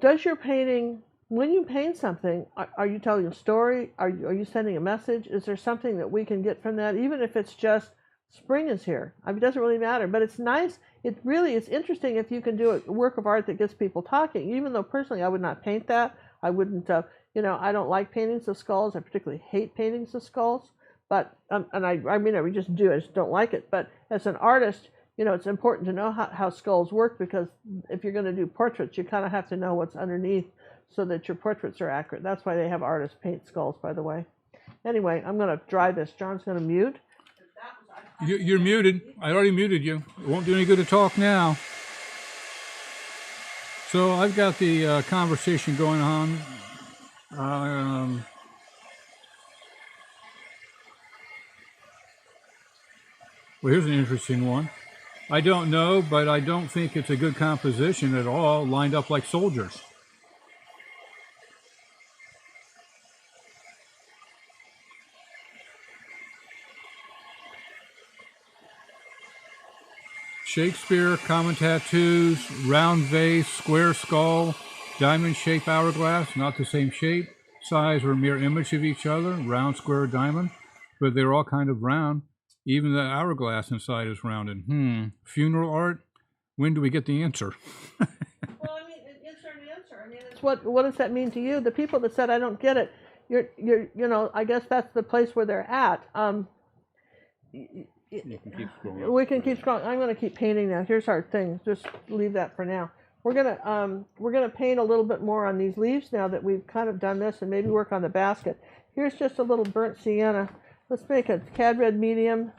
does your painting when you paint something, are you telling a story? Are you sending a message? Is there something that we can get from that, even if it's just spring is here? I mean, it doesn't really matter, but it's nice. It's interesting if you can do a work of art that gets people talking. Even though personally I would not paint that, I wouldn't. I don't like paintings of skulls. I particularly hate paintings of skulls. But and I mean, I would just do it. I just don't like it. But as an artist, it's important to know how skulls work, because if you're going to do portraits, you kind of have to know what's underneath so that your portraits are accurate. That's why they have artists paint skulls, by the way. Anyway, I'm going to dry this. John's going to mute. You're muted. I already muted you. It won't do any good to talk now. So I've got the conversation going on. Well, here's an interesting one. I don't know, but I don't think it's a good composition at all, lined up like soldiers. Shakespeare, common tattoos, round vase, square skull, diamond-shaped hourglass, not the same shape, size or mirror image of each other, round, square, diamond, but they're all kind of round. Even the hourglass inside is rounded. Funeral art? When do we get the answer? Well, I mean, insert an answer. I mean, it's what does that mean to you? The people that said I don't get it, I guess that's the place where they're at. You can keep scrolling. We can keep scrolling. I'm going to keep painting now. Here's our thing. Just leave that for now. We're gonna paint a little bit more on these leaves now that we've kind of done this, and maybe work on the basket. Here's just a little burnt sienna. Let's make a cad red medium.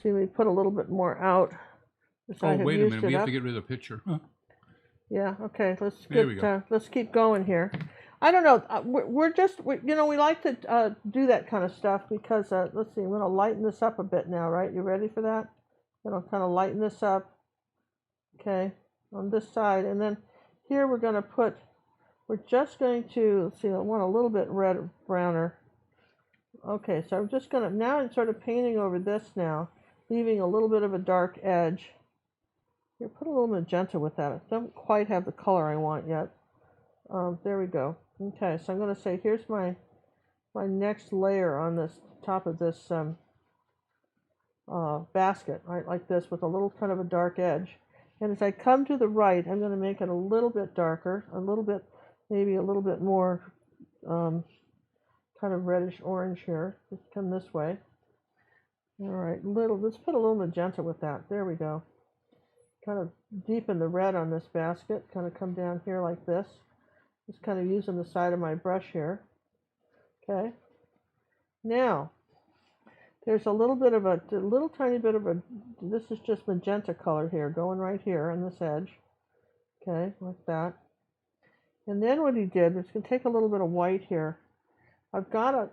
See, we put a little bit more out. Oh, wait a minute. We have to get rid of the picture. Huh. Yeah. Okay. Let's keep going here. I don't know. We like to do that kind of stuff because let's see. I'm going to lighten this up a bit now. Right? You ready for that? I'm going to kind of lighten this up. Okay. On this side, and then here we're just going to, let's see, I want a little bit red browner. Okay, so I'm just going to, now I'm sort of painting over this now, leaving a little bit of a dark edge. Here, put a little magenta with that. I don't quite have the color I want yet. There we go. Okay, so I'm going to say, here's my next layer on this top of this basket, right, like this, with a little kind of a dark edge. And as I come to the right, I'm going to make it a little bit darker, maybe a little bit more kind of reddish orange here. Just come this way. All right, let's put a little magenta with that. There we go. Kind of deepen the red on this basket. Kind of come down here like this. Just kind of using the side of my brush here. Okay. Now, there's a little tiny bit of a, this is just magenta color here, going right here on this edge. Okay, like that. And then what he did was going to take a little bit of white here. I've got a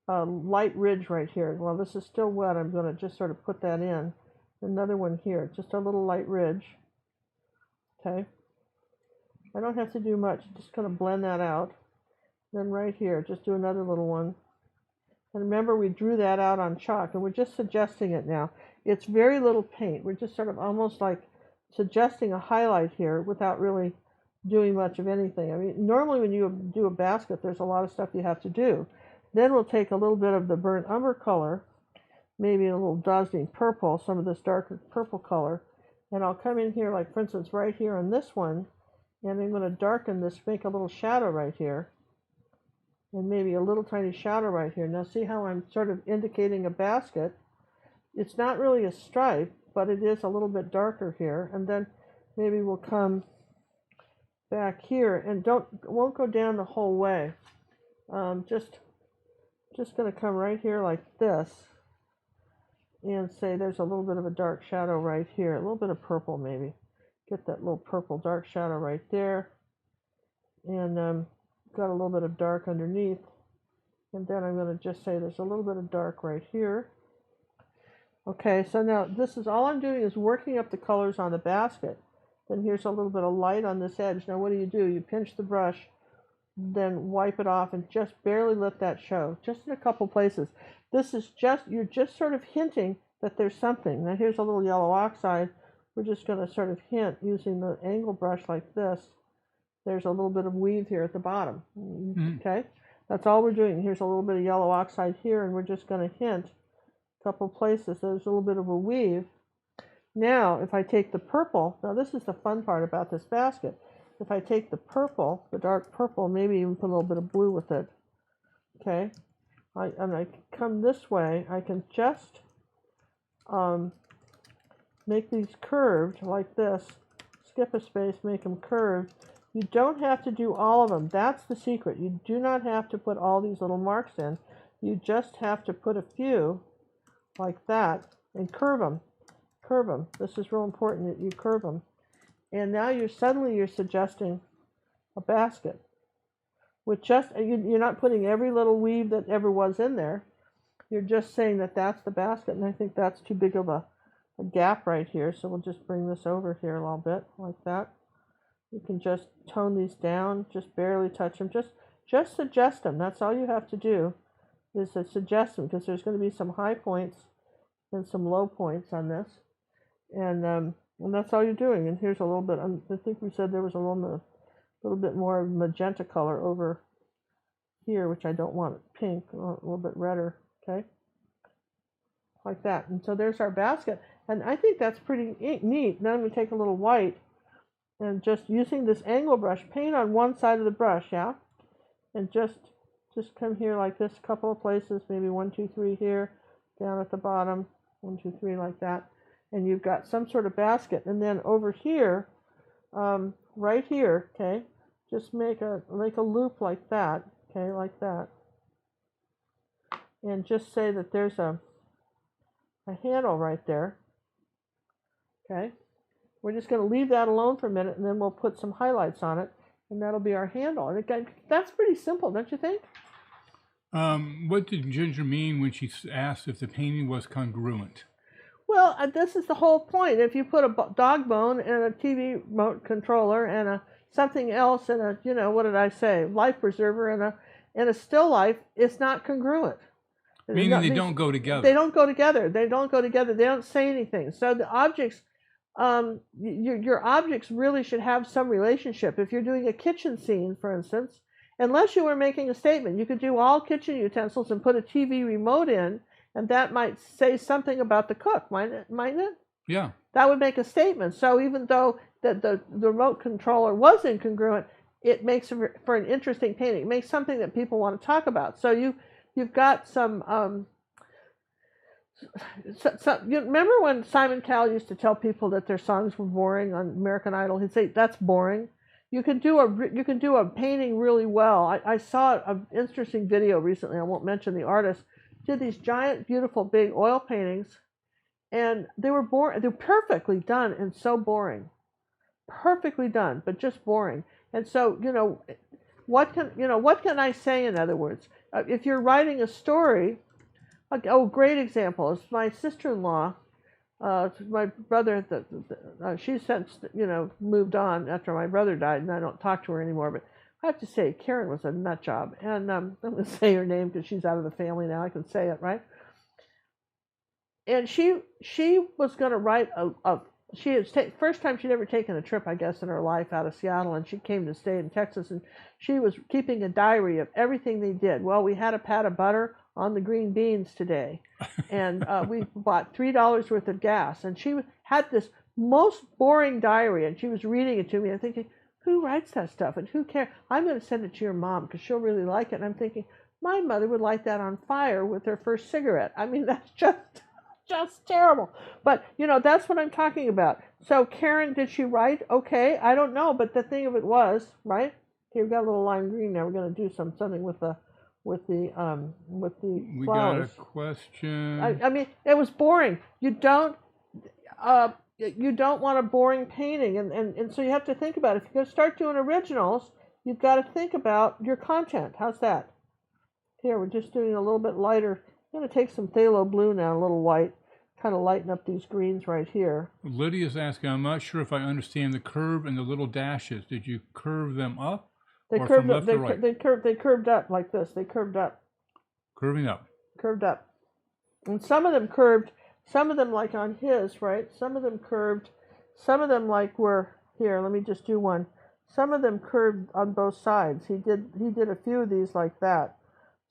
light ridge right here. Well, this is still wet. I'm going to just sort of put that in. Another one here, just a little light ridge. Okay. I don't have to do much. Just kind of blend that out. Then right here, just do another little one. And remember, we drew that out on chalk, and we're just suggesting it now. It's very little paint. We're just sort of almost like suggesting a highlight here without really doing much of anything. I mean, normally when you do a basket, there's a lot of stuff you have to do. Then we'll take a little bit of the burnt umber color, maybe a little dazzling purple, some of this darker purple color, and I'll come in here, like for instance, right here on this one, and I'm going to darken this, make a little shadow right here. And maybe a little tiny shadow right here. Now see how I'm sort of indicating a basket? It's not really a stripe, but it is a little bit darker here. And then maybe we'll come back here and won't go down the whole way. Just going to come right here like this and say there's a little bit of a dark shadow right here. A little bit of purple maybe. Get that little purple dark shadow right there. And got a little bit of dark underneath, and then I'm going to just say there's a little bit of dark right here. Okay, so now this is all I'm doing is working up the colors on the basket. Then here's a little bit of light on this edge. Now what do? You pinch the brush, then wipe it off, and just barely let that show, just in a couple places. This is you're just sort of hinting that there's something. Now here's a little yellow oxide we're just going to sort of hint using the angle brush like this. There's a little bit of weave here at the bottom. Okay, that's all we're doing. Here's a little bit of yellow oxide here, and we're just going to hint a couple places. There's a little bit of a weave. Now, if I take the purple, now this is the fun part about this basket. If I take the purple, the dark purple, maybe even put a little bit of blue with it, okay, and I come this way, I can just make these curved like this, skip a space, make them curved. You don't have to do all of them. That's the secret. You do not have to put all these little marks in. You just have to put a few like that and curve them. Curve them. This is real important that you curve them. And now you're suggesting a basket with just, you're not putting every little weave that ever was in there. You're just saying that that's the basket, and I think that's too big of a gap right here, so we'll just bring this over here a little bit like that. You can just tone these down, just barely touch them, just suggest them. That's all you have to do, is to suggest them, because there's going to be some high points and some low points on this, and that's all you're doing. And here's a little bit, I think we said there was a little bit more magenta color over here, which I don't want pink, a little bit redder, okay? Like that. And so there's our basket. And I think that's pretty neat. Then we take a little white and just using this angle brush, paint on one side of the brush, yeah? And just come here like this, a couple of places, maybe 1, 2, 3 here, down at the bottom, 1, 2, 3 like that. And you've got some sort of basket. And then over here, right here, okay, just make a loop like that, okay, like that. And just say that there's a handle right there, okay. We're just going to leave that alone for a minute, and then we'll put some highlights on it, and that'll be our handle. And that's pretty simple, don't you think? What did Ginger mean when she asked if the painting was congruent? Well, this is the whole point. If you put a dog bone and a TV remote controller and something else and what did I say? Life preserver and a still life, it's not congruent. Meaning they don't go together. They don't go together. They don't go together. They don't say anything. So the objects, your objects really should have some relationship. If you're doing a kitchen scene, for instance, unless you were making a statement, you could do all kitchen utensils and put a TV remote in, and that might say something about the cook, mightn't it? Yeah. That would make a statement. So even though the remote controller was incongruent, it makes for an interesting painting. It makes something that people want to talk about. So you've got some. You remember when Simon Cowell used to tell people that their songs were boring on American Idol? He'd say that's boring. You can do a painting really well. I saw an interesting video recently. I won't mention the artist. Did these giant, beautiful, big oil paintings, and they were boring. They're perfectly done and so boring, perfectly done, but just boring. And so what can I say? In other words, if you're writing a story, great example is my sister-in-law. My brother, she since moved on after my brother died, and I don't talk to her anymore. But I have to say, Karen was a nut job, and I'm going to say her name because she's out of the family now. I can say it, right? And she was going to write first time she'd ever taken a trip, I guess, in her life out of Seattle, and she came to stay in Texas, and she was keeping a diary of everything they did. Well, we had a pat of butter on the green beans today, and we bought $3 worth of gas, and she had this most boring diary, and she was reading it to me and thinking, who writes that stuff and who cares? I'm going to send it to your mom because she'll really like it. And I'm thinking, my mother would light that on fire with her first cigarette. I mean, that's just terrible. But that's what I'm talking about. So Karen, did she write? Okay, I don't know, but the thing of it was, right? Okay, we've got a little lime green now. We're going to do something with the flowers. We got a question. I mean, it was boring. You don't want a boring painting, and so you have to think about it. If you're going to start doing originals, you've got to think about your content. How's that? Here, we're just doing a little bit lighter. I'm going to take some phthalo blue now, a little white, kind of lighten up these greens right here. Lydia's asking, I'm not sure if I understand the curve and the little dashes. Did you curve them up? They curved up. They curved up like this. They curved up. Curving up. Curved up. And some of them curved. Some of them, like on his, right? Some of them curved some of them like were here. Let me just do one. Some of them curved on both sides. He did a few of these like that.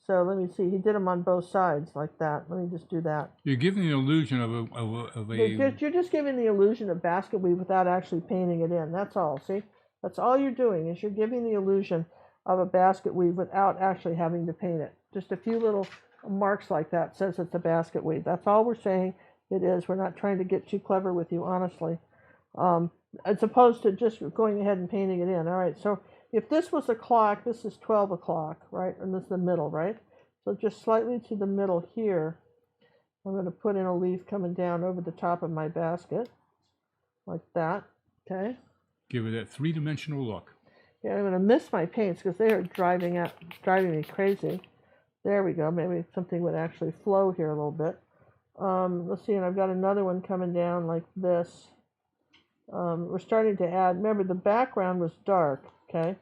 So let me see. He did them on both sides like that. Let me just do that. You're giving the illusion of a. You're just giving the illusion of basket weave without actually painting it in. That's all. See, that's all you're doing is you're giving the illusion of a basket weave without actually having to paint it. Just a few little marks like that says it's a basket weave. That's all we're saying it is. We're not trying to get too clever with you, honestly. As opposed to just going ahead and painting it in. All right, so if this was a clock, this is 12 o'clock, right? And this is the middle, right? So just slightly to the middle here, I'm going to put in a leaf coming down over the top of my basket, like that, okay? Give it that three-dimensional look. Yeah, I'm going to miss my paints because they are driving me crazy. There we go. Maybe something would actually flow here a little bit. Let's see, and I've got another one coming down like this. We're starting to add, remember the background was dark, okay?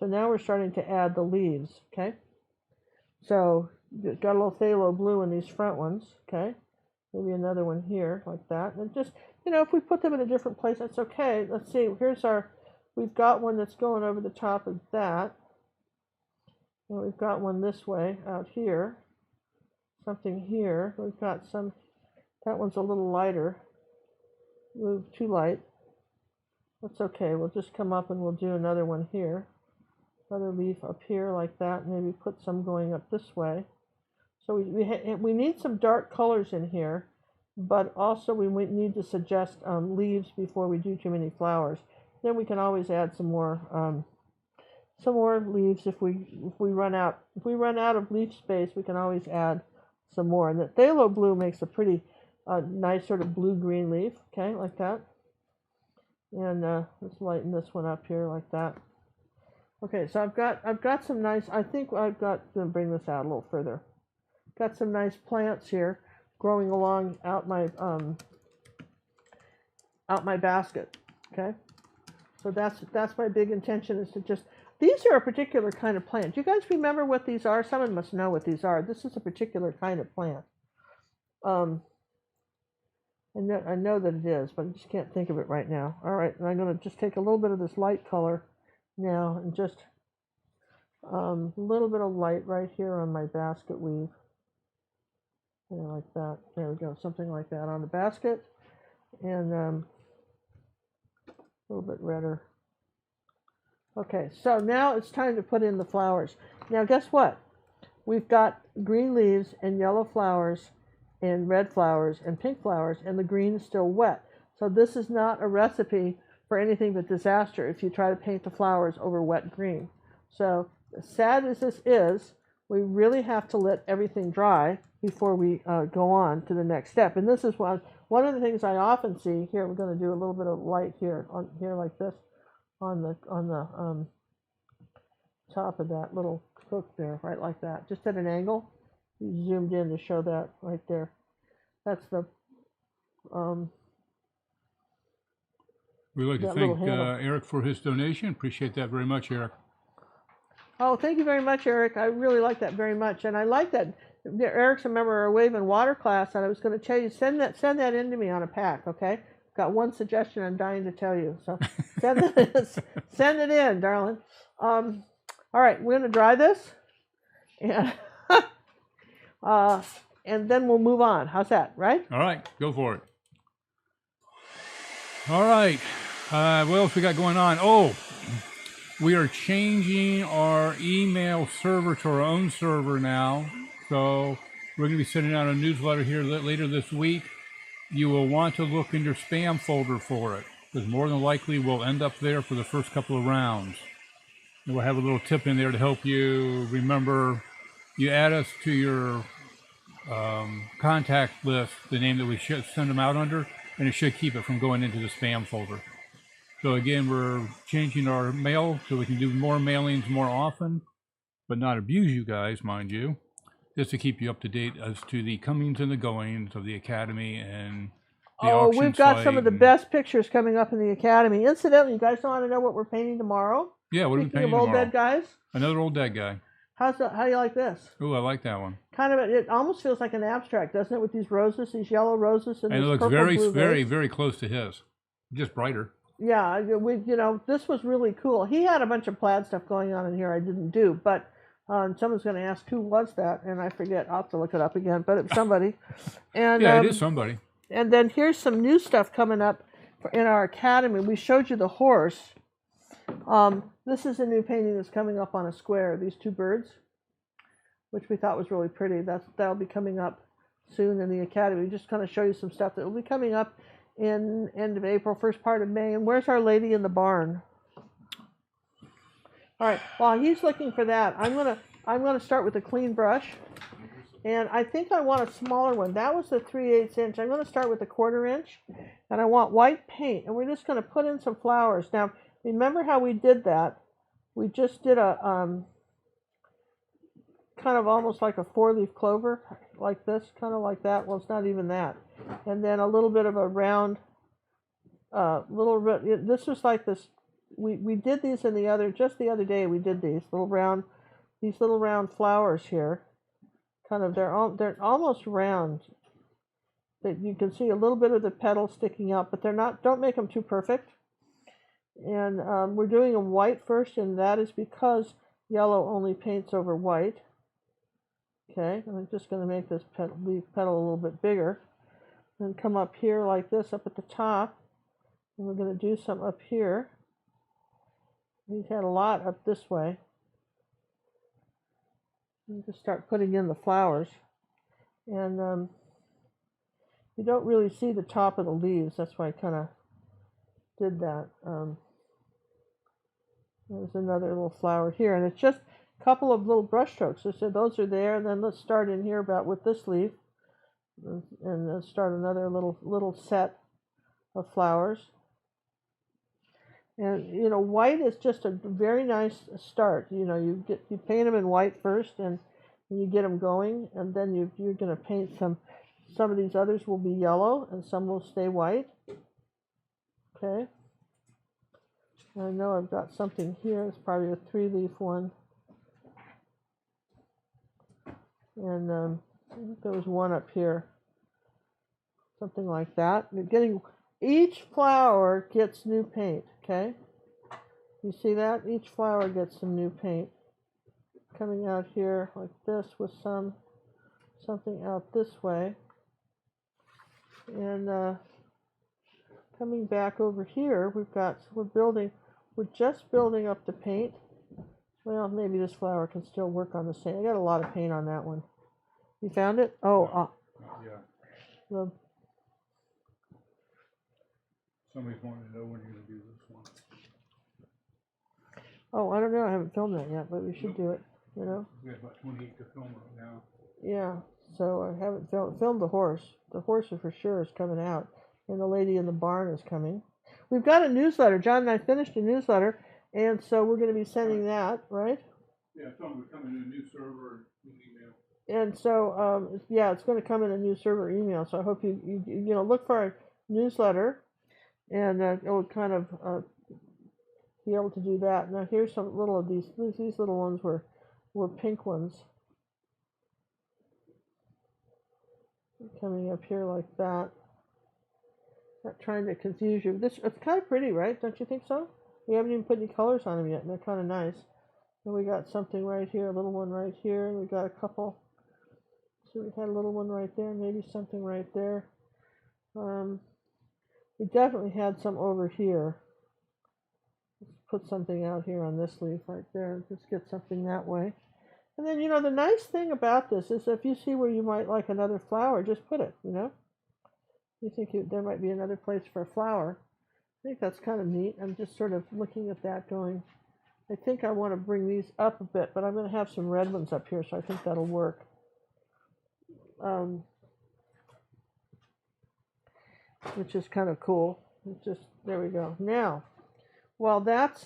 So now we're starting to add the leaves, okay? So got a little phthalo blue in these front ones, okay? Maybe another one here like that. And just, if we put them in a different place, that's okay. Let's see, we've got one that's going over the top of that. And we've got one this way out here. Something here. We've got that one's a little lighter. Move too light. That's okay. We'll just come up and we'll do another one here. Another leaf up here like that. Maybe put some going up this way. So we need some dark colors in here, but also we need to suggest leaves before we do too many flowers. Then we can always add some more leaves if we run out. If we run out of leaf space, we can always add some more. And the phthalo blue makes a pretty nice sort of blue-green leaf, okay, like that. And let's lighten this one up here like that. Okay, so I've got some nice. I think I've got to bring this out a little further. Got some nice plants here growing along out my basket. Okay, so that's my big intention is to just. These are a particular kind of plant. Do you guys remember what these are? Someone must know what these are. This is a particular kind of plant. I know that it is, but I just can't think of it right now. All right, and I'm going to just take a little bit of this light color now and just a little bit of light right here on my basket weave. Like that. There we go, something like that on the basket. And a little bit redder. Okay, so now it's time to put in the flowers. Now guess what? We've got green leaves and yellow flowers and red flowers and pink flowers, and the green is still wet. So this is not a recipe for anything but disaster if you try to paint the flowers over wet green. So as sad as this is, we really have to let everything dry before we go on to the next step. And this is one of the things I often see here. We're going to do a little bit of light here, on here like this, on the top of that little hook there, right like that, just at an angle. You zoomed in to show that right there. That's the we'd like to thank Eric for his donation. Appreciate that very much, Eric. Oh, thank you very much, Eric. I really like that very much, and I like that Eric's a member of our Wave and Water class. And I was going to tell you, send that in to me on a pack, okay? Got one suggestion I'm dying to tell you, so send it in, darling. All right, we're going to dry this, and then we'll move on. How's that, right? All right, go for it. All right, what else we got going on? Oh, we are changing our email server to our own server now. So we're going to be sending out a newsletter here later this week. You will want to look in your spam folder for it, because more than likely we'll end up there for the first couple of rounds. And we'll have a little tip in there to help you remember. You add us to your contact list, the name that we should send them out under, and it should keep it from going into the spam folder. So again, we're changing our mail so we can do more mailings more often, but not abuse you guys, mind you, just to keep you up to date as to the comings and the goings of the Academy and the auction we've got site some of the best pictures coming up in the Academy. Incidentally, you guys don't want to know what we're painting tomorrow? Yeah, what are we painting tomorrow? Old Dead Guys? Another Old Dead Guy. How do you like this? Oh, I like that one. Kind of, it almost feels like an abstract, doesn't it? With these roses, these yellow roses, and it looks purple, very, blue very, vase. very close to his. Just brighter. Yeah, this was really cool. He had a bunch of plaid stuff going on in here I didn't do, but someone's going to ask who was that, and I forget. I'll have to look it up again, but it's somebody. And Yeah, it is somebody. And then here's some new stuff coming up in our academy. We showed you the horse. This is a new painting that's coming up on a square. These two birds, which we thought was really pretty. That'll be coming up soon in the academy. Just kind of show you some stuff that will be coming up in end of April, first part of May. And where's Our Lady in the Barn? All right, while he's looking for that, I'm gonna start with a clean brush, and I think I want a smaller one. That was the 3/8 inch. I'm gonna start with a 1/4 inch, and I want white paint, and we're just gonna put in some flowers. Now, remember how we did that? We just did a kind of almost like a 4-leaf clover, like this, kind of like that. Well, it's not even that. And then a little bit of a round, this was like this. We did these in just the other day. We did these little round flowers here. Kind of, they're almost round. That you can see a little bit of the petals sticking out, but they're not. Don't make them too perfect. And we're doing them white first, and that is because yellow only paints over white. Okay, and I'm just going to make this leaf petal a little bit bigger. And come up here like this, up at the top. And we're going to do some up here. We've had a lot up this way. And just start putting in the flowers. And you don't really see the top of the leaves. That's why I kind of did that. There's another little flower here. And it's just a couple of little brush strokes. So those are there. And then let's start in here about with this leaf. And let's start another little set of flowers. And white is just a very nice start. You paint them in white first, and you get them going, and then you're going to paint some. Some of these others will be yellow, and some will stay white. Okay. I know I've got something here. It's probably a 3-leaf one, and I think there was one up here. Something like that. Each flower gets new paint, okay? You see that? Each flower gets some new paint. Coming out here like this with something out this way. And coming back over here, we're just building up the paint. Well, maybe this flower can still work on the same. I got a lot of paint on that one. You found it? Oh, yeah. Somebody's wanting to know when you're going to do this one. Oh, I don't know. I haven't filmed that yet, but we should do it, We have about 28 to film right now. Yeah, so I haven't filmed the horse. The horse for sure is coming out, and the lady in the barn is coming. We've got a newsletter. John and I finished a newsletter, and so we're going to be sending that, right? Yeah, it's going to come in a new server and email. And so, it's going to come in a new server email. So I hope you look for our newsletter. And it will kind of be able to do that. Now here's some little of these. These little ones were pink ones. Coming up here like that. Not trying to confuse you. It's kind of pretty, right? Don't you think so? We haven't even put any colors on them yet, and they're kind of nice. And we got something right here, a little one right here, and we got a couple. So we had a little one right there, maybe something right there. We definitely had some over here. Let's put something out here on this leaf right there. Just get something that way. And then, the nice thing about this is if you see where you might like another flower, just put it, You think there might be another place for a flower. I think that's kind of neat. I'm just sort of looking at that going, I think I want to bring these up a bit, but I'm going to have some red ones up here, so I think that'll work. Which is kind of cool. There we go. Now, while that's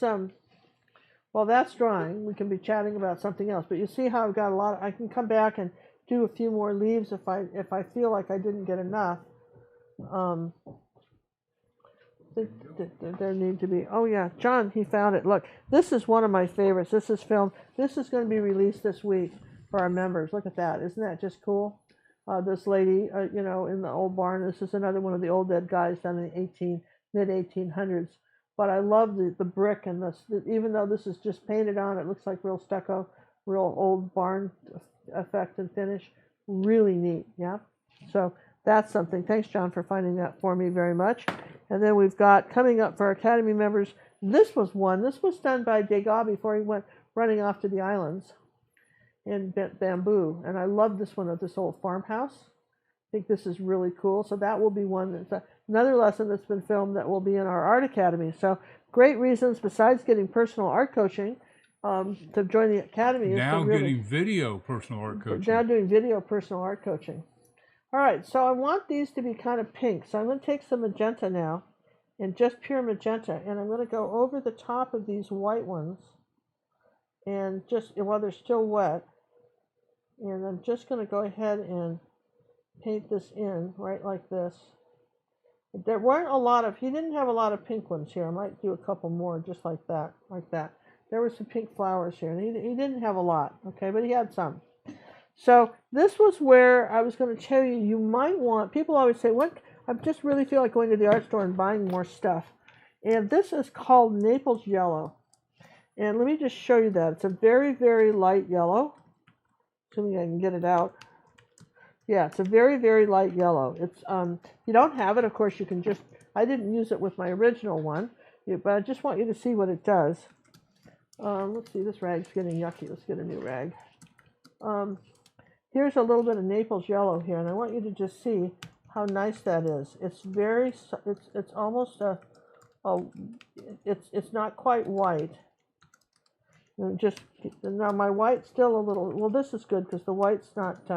drying, we can be chatting about something else. But you see how I've got I can come back and do a few more leaves if I feel like I didn't get enough. There need to be. Oh yeah, John, he found it. Look, this is one of my favorites. This is filmed. This is going to be released this week for our members. Look at that. Isn't that just cool? This lady, in the old barn. This is another one of the old dead guys done in mid-1800s. But I love the brick and this. Even though this is just painted on, it looks like real stucco, real old barn effect and finish. Really neat, yeah. So that's something. Thanks, John, for finding that for me very much. And then we've got coming up for our Academy members. This was done by Degas before he went running off to the islands in bamboo. And I love this one of this old farmhouse. I think this is really cool. So that will be one that's another lesson that's been filmed that will be in our Art Academy. So great reasons besides getting personal art coaching to join the Academy. Now getting video personal art coaching. Now doing video personal art coaching. All right, so I want these to be kind of pink. So I'm going to take some magenta now, and just pure magenta, and I'm going to go over the top of these white ones, and just while they're still wet, and I'm just going to go ahead and paint this in right like this. There weren't a lot of, he didn't have a lot of pink ones here. I might do a couple more just like that, like that. There were some pink flowers here, and he didn't have a lot, okay, but he had some. So this was where I was going to tell you, you might want, people always say, what, I just really feel like going to the art store and buying more stuff. And this is called Naples Yellow. And let me just show you that. It's a very, very light yellow. Assuming I can get it out. Yeah, it's a very, very light yellow. It's you don't have it, of course, you can just, I didn't use it with my original one, but I just want you to see what it does. Let's see, this rag's getting yucky. Let's get a new rag. Here's a little bit of Naples Yellow here, and I want you to just see how nice that is. It's very, it's almost it's not quite white. And just now my white's still a little. Well, this is good because the white's not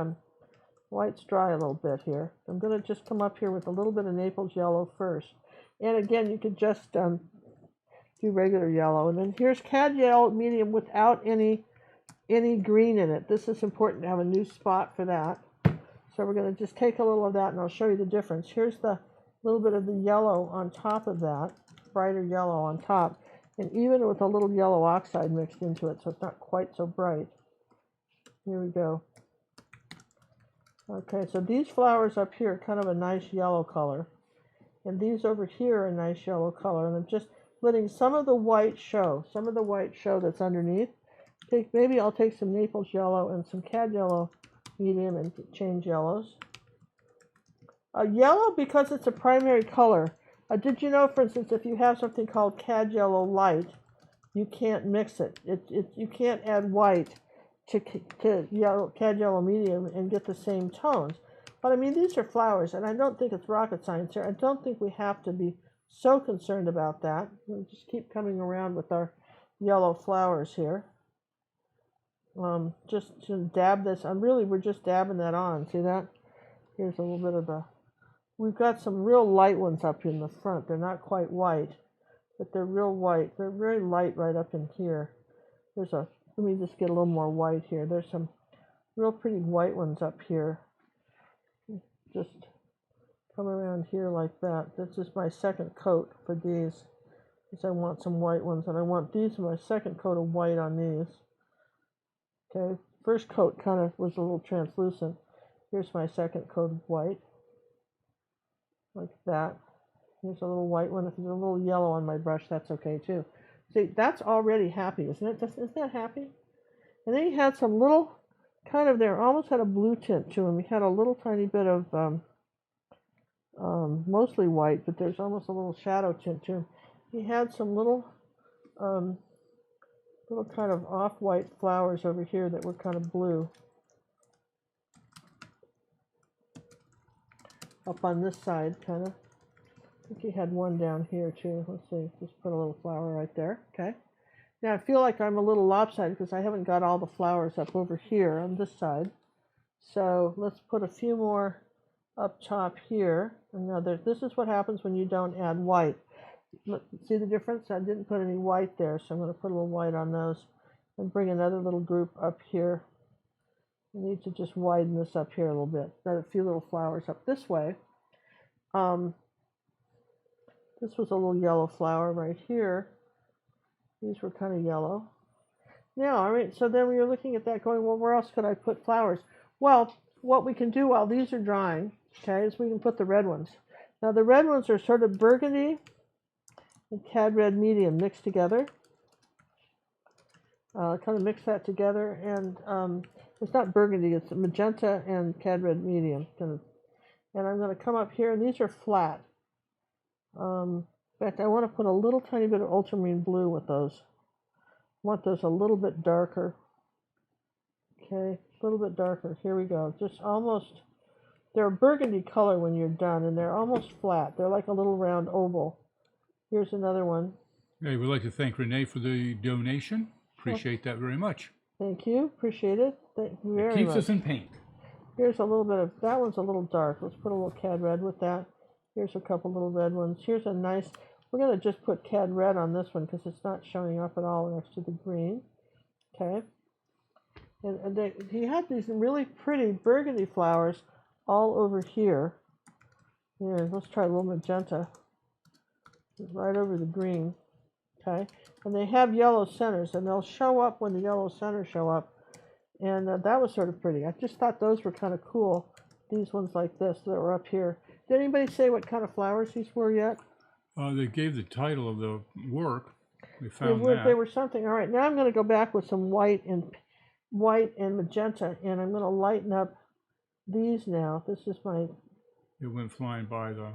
white's dry a little bit here. I'm going to just come up here with a little bit of Naples Yellow first, and again you could just do regular yellow, and then here's Cad Yellow medium without any green in it. This is important to have a new spot for that. So we're going to just take a little of that and I'll show you the difference. Here's the little bit of the yellow on top of that, brighter yellow on top, and even with a little yellow oxide mixed into it, so it's not quite so bright. Here we go. Okay, so these flowers up here are kind of a nice yellow color, and these over here are a nice yellow color, and I'm just letting some of the white show, that's underneath. Maybe I'll take some Naples Yellow and some Cad Yellow medium and change yellows. Yellow, because it's a primary color. Did you know, for instance, if you have something called Cad Yellow Light, you can't mix it. You can't add white to Cad Yellow medium and get the same tones. But I mean, these are flowers, and I don't think it's rocket science here. I don't think we have to be so concerned about that. We'll just keep coming around with our yellow flowers here. Just to dab this, we're just dabbing that on. See that? Here's a little bit of we've got some real light ones up in the front. They're not quite white, but they're real white. They're very light right up in here. Let me just get a little more white here. There's some real pretty white ones up here. Just come around here like that. This is my second coat for these, because I want some white ones, and I want these my second coat of white on these. Okay, first coat kind of was a little translucent. Here's my second coat of white, like that. Here's a little white one. If there's a little yellow on my brush, that's okay too. See, that's already happy, isn't it? Isn't that happy? And then he had some little, kind of there, almost had a blue tint to him. He had a little tiny bit of, mostly white, but there's almost a little shadow tint to him. He had some little kind of off-white flowers over here that were kind of blue. Up on this side, kind of. I think he had one down here too. Let's see, just put a little flower right there. Okay. Now I feel like I'm a little lopsided because I haven't got all the flowers up over here on this side. So let's put a few more up top here. And now this is what happens when you don't add white. Look, see the difference? I didn't put any white there, so I'm going to put a little white on those and bring another little group up here. I need to just widen this up here a little bit. Got a few little flowers up this way. This was a little yellow flower right here. These were kind of yellow. Now, all right, so then we were looking at that going, well, where else could I put flowers? Well, what we can do while these are drying, okay, is we can put the red ones. Now, the red ones are sort of burgundy and Cad Red Medium mixed together. Kind of mix that together, and it's not burgundy, it's magenta and Cad Red Medium. And I'm going to come up here, and these are flat. In fact, I want to put a little tiny bit of ultramarine blue with those. I want those a little bit darker. Okay, a little bit darker. Here we go. Just almost, they're a burgundy color when you're done, and they're almost flat. They're like a little round oval. Here's another one. Hey, we'd like to thank Renee for the donation. Appreciate that very much. Thank you. Appreciate it. Thank you very much. It keeps us in paint. Here's a little bit of, that one's a little dark. Let's put a little Cad Red with that. Here's a couple little red ones. Here's a nice, we're going to just put Cad Red on this one because it's not showing up at all next to the green. Okay. And he had these really pretty burgundy flowers all over here. Here, let's try a little magenta. Right over the green. Okay. And they have yellow centers, and they'll show up when the yellow centers show up. And that was sort of pretty. I just thought those were kind of cool. These ones like this that were up here. Did anybody say what kind of flowers these were yet? They gave the title of the work. We found that. They were something. All right, now I'm going to go back with some white and magenta, and I'm going to lighten up these now. This is my... It went flying by the...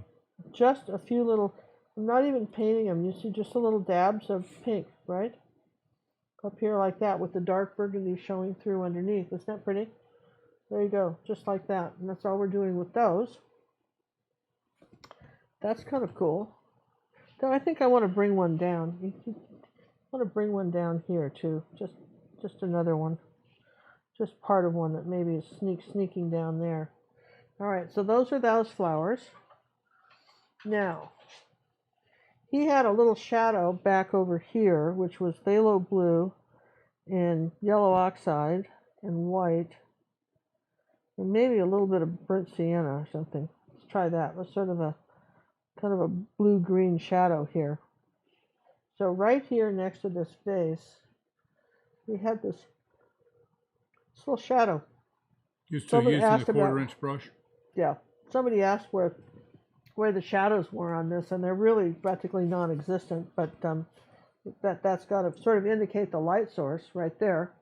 Just a few little... I'm not even painting them. You see just a little dabs of pink, right? Up here like that with the dark burgundy showing through underneath. Isn't that pretty? There you go, just like that. And that's all we're doing with those. That's kind of cool. So I think I want to bring one down. I want to bring one down here too. Just another one. Just part of one that maybe is sneaking down there. All right, so those are those flowers. Now, he had a little shadow back over here, which was phthalo blue and yellow oxide and white, and maybe a little bit of burnt sienna or something. Let's try that. Let's sort of a kind of a blue-green shadow here. So right here next to this vase, we had this little shadow. You're still using the quarter-inch brush? Yeah. Somebody asked where the shadows were on this, and they're really practically non-existent, but that's got to sort of indicate the light source right there.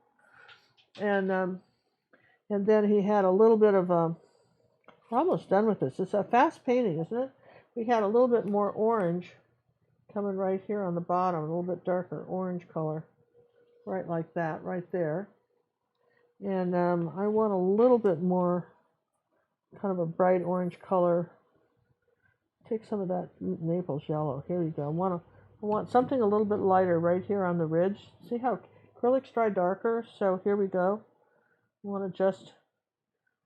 And then he had a little bit of we're almost done with this. It's a fast painting, isn't it? We had a little bit more orange coming right here on the bottom, a little bit darker orange color, right like that, right there. And I want a little bit more kind of a bright orange color. Take some of that Naples Yellow. Here you go. I want something a little bit lighter right here on the ridge. See how acrylics dry darker? So here we go. I want to just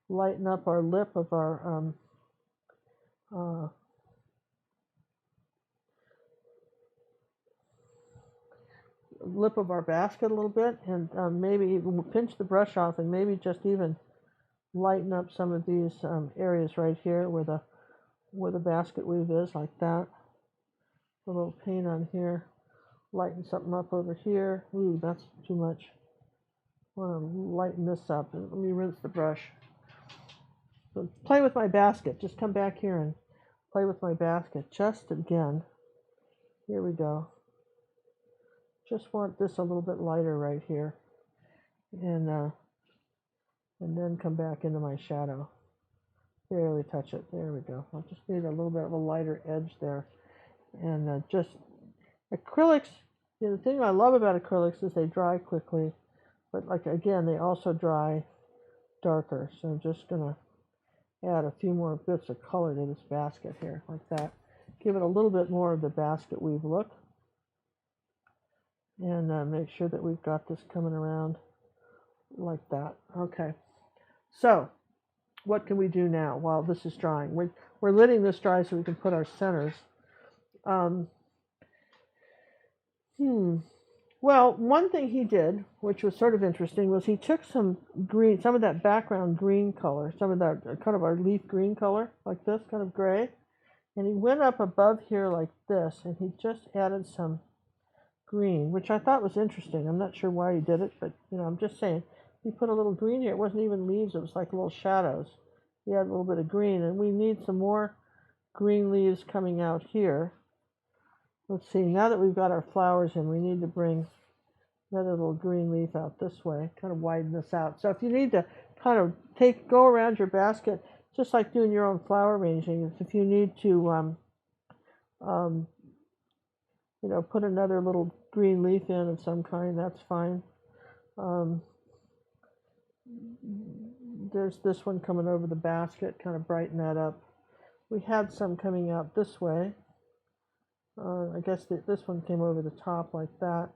lighten up our lip of our basket a little bit, and maybe even pinch the brush off and maybe just even lighten up some of these areas right here where the basket weave is, like that. A little paint on here. Lighten something up over here. Ooh, that's too much. I want to lighten this up. Let me rinse the brush. So play with my basket. Just come back here and play with my basket. Just again. Here we go. Just want this a little bit lighter right here. And then come back into my shadow. Barely touch it. There we go. I just need a little bit of a lighter edge there. And just acrylics, the thing I love about acrylics is they dry quickly. But like again, they also dry darker. So I'm just going to add a few more bits of color to this basket here, like that. Give it a little bit more of the basket weave look. And make sure that we've got this coming around like that. Okay. So, what can we do now while this is drying? We're letting this dry so we can put our centers. Well, one thing he did, which was sort of interesting, was he took some green, some of that background green color, some of that kind of our leaf green color, like this, kind of gray, and he went up above here like this, and he just added some green, which I thought was interesting. I'm not sure why he did it, but I'm just saying. He put a little green here. It wasn't even leaves. It was like little shadows. He had a little bit of green, and we need some more green leaves coming out here. Let's see, now that we've got our flowers in, we need to bring another little green leaf out this way, kind of widen this out. So if you need to kind of go around your basket, just like doing your own flower arranging, if you need to, put another little green leaf in of some kind, that's fine. There's this one coming over the basket, kind of brighten that up. We had some coming out this way. I guess this one came over the top like that.